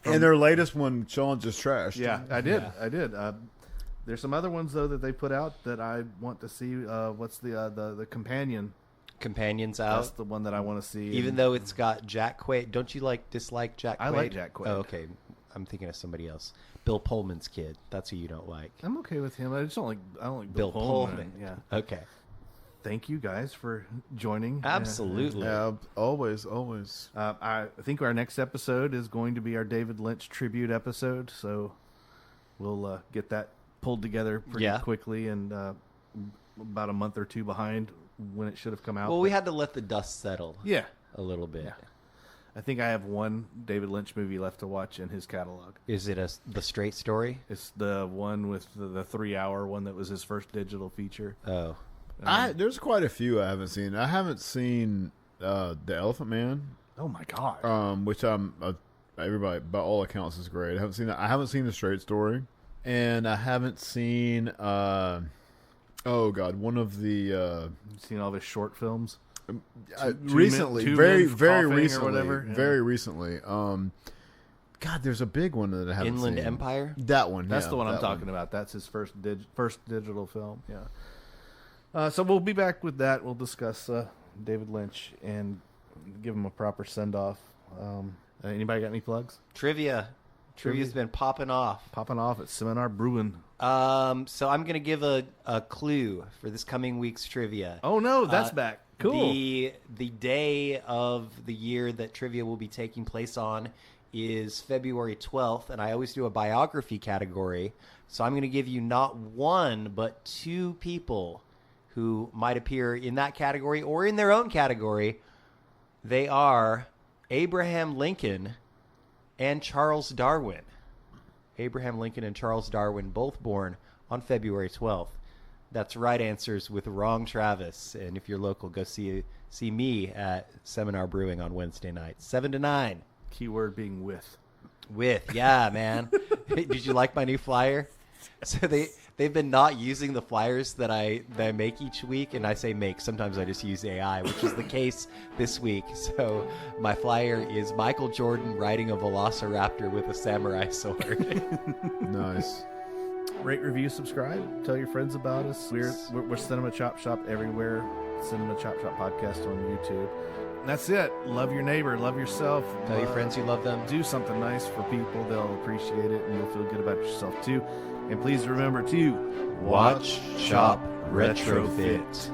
And their latest one, Shawn just trashed. Yeah, I did. There's some other ones though that they put out that I want to see. What's the companion? Companion's out. That's the one that I want to see. Even though it's got Jack Quaid, don't you dislike Jack Quaid? I like Jack Quaid. Oh, okay, I'm thinking of somebody else. Bill Pullman's kid. That's who you don't like. I'm okay with him. I don't like Bill Pullman. Yeah. Okay. Thank you guys for joining. Absolutely. Yeah, always. I think our next episode is going to be our David Lynch tribute episode, so we'll get that pulled together pretty quickly and about a month or two behind when it should have come out. Well, we had to let the dust settle. Yeah. A little bit. Yeah. I think I have one David Lynch movie left to watch in his catalog. Is it The Straight Story? It's the one with the 3-hour one that was his first digital feature. Oh. There's quite a few I haven't seen. I haven't seen The Elephant Man. Oh my god! Which everybody by all accounts is great. I haven't seen that. I haven't seen The Straight Story, and I haven't seen. Oh god, one of the. You've seen all of his short films. Recently, very recently, whatever. Yeah. Very recently. God, there's a big one that I haven't Inland seen. Empire. That one. That's the one I'm talking about. That's his first digital film. Yeah. So we'll be back with that. We'll discuss David Lynch and give him a proper send-off. Anybody got any plugs? Trivia's been popping off. Popping off at Seminar Brewing. So I'm going to give a clue for this coming week's trivia. Oh, no, that's back. Cool. The day of the year that trivia will be taking place on is February 12th, and I always do a biography category. So I'm going to give you not one, but two people who might appear in that category or in their own category They are Abraham Lincoln and Charles Darwin. Abraham Lincoln and Charles Darwin, both born on February 12th. That's right answers with wrong, Travis. And if you're local, go see me at Seminar Brewing on Wednesday night, 7 to 9. Keyword being with. With, yeah, man. Did you like my new flyer? So they've been not using the flyers that I make each week, and I say make. Sometimes I just use AI, which is the case this week. So my flyer is Michael Jordan riding a velociraptor with a samurai sword. Nice. Rate, review, subscribe. Tell your friends about us. We're Cinema Chop Shop everywhere. Cinema Chop Shop podcast on YouTube. And that's it. Love your neighbor. Love yourself. Tell your friends you love them. Do something nice for people. They'll appreciate it, and you'll feel good about yourself too. And please remember to Watch, Shop, Retrofit.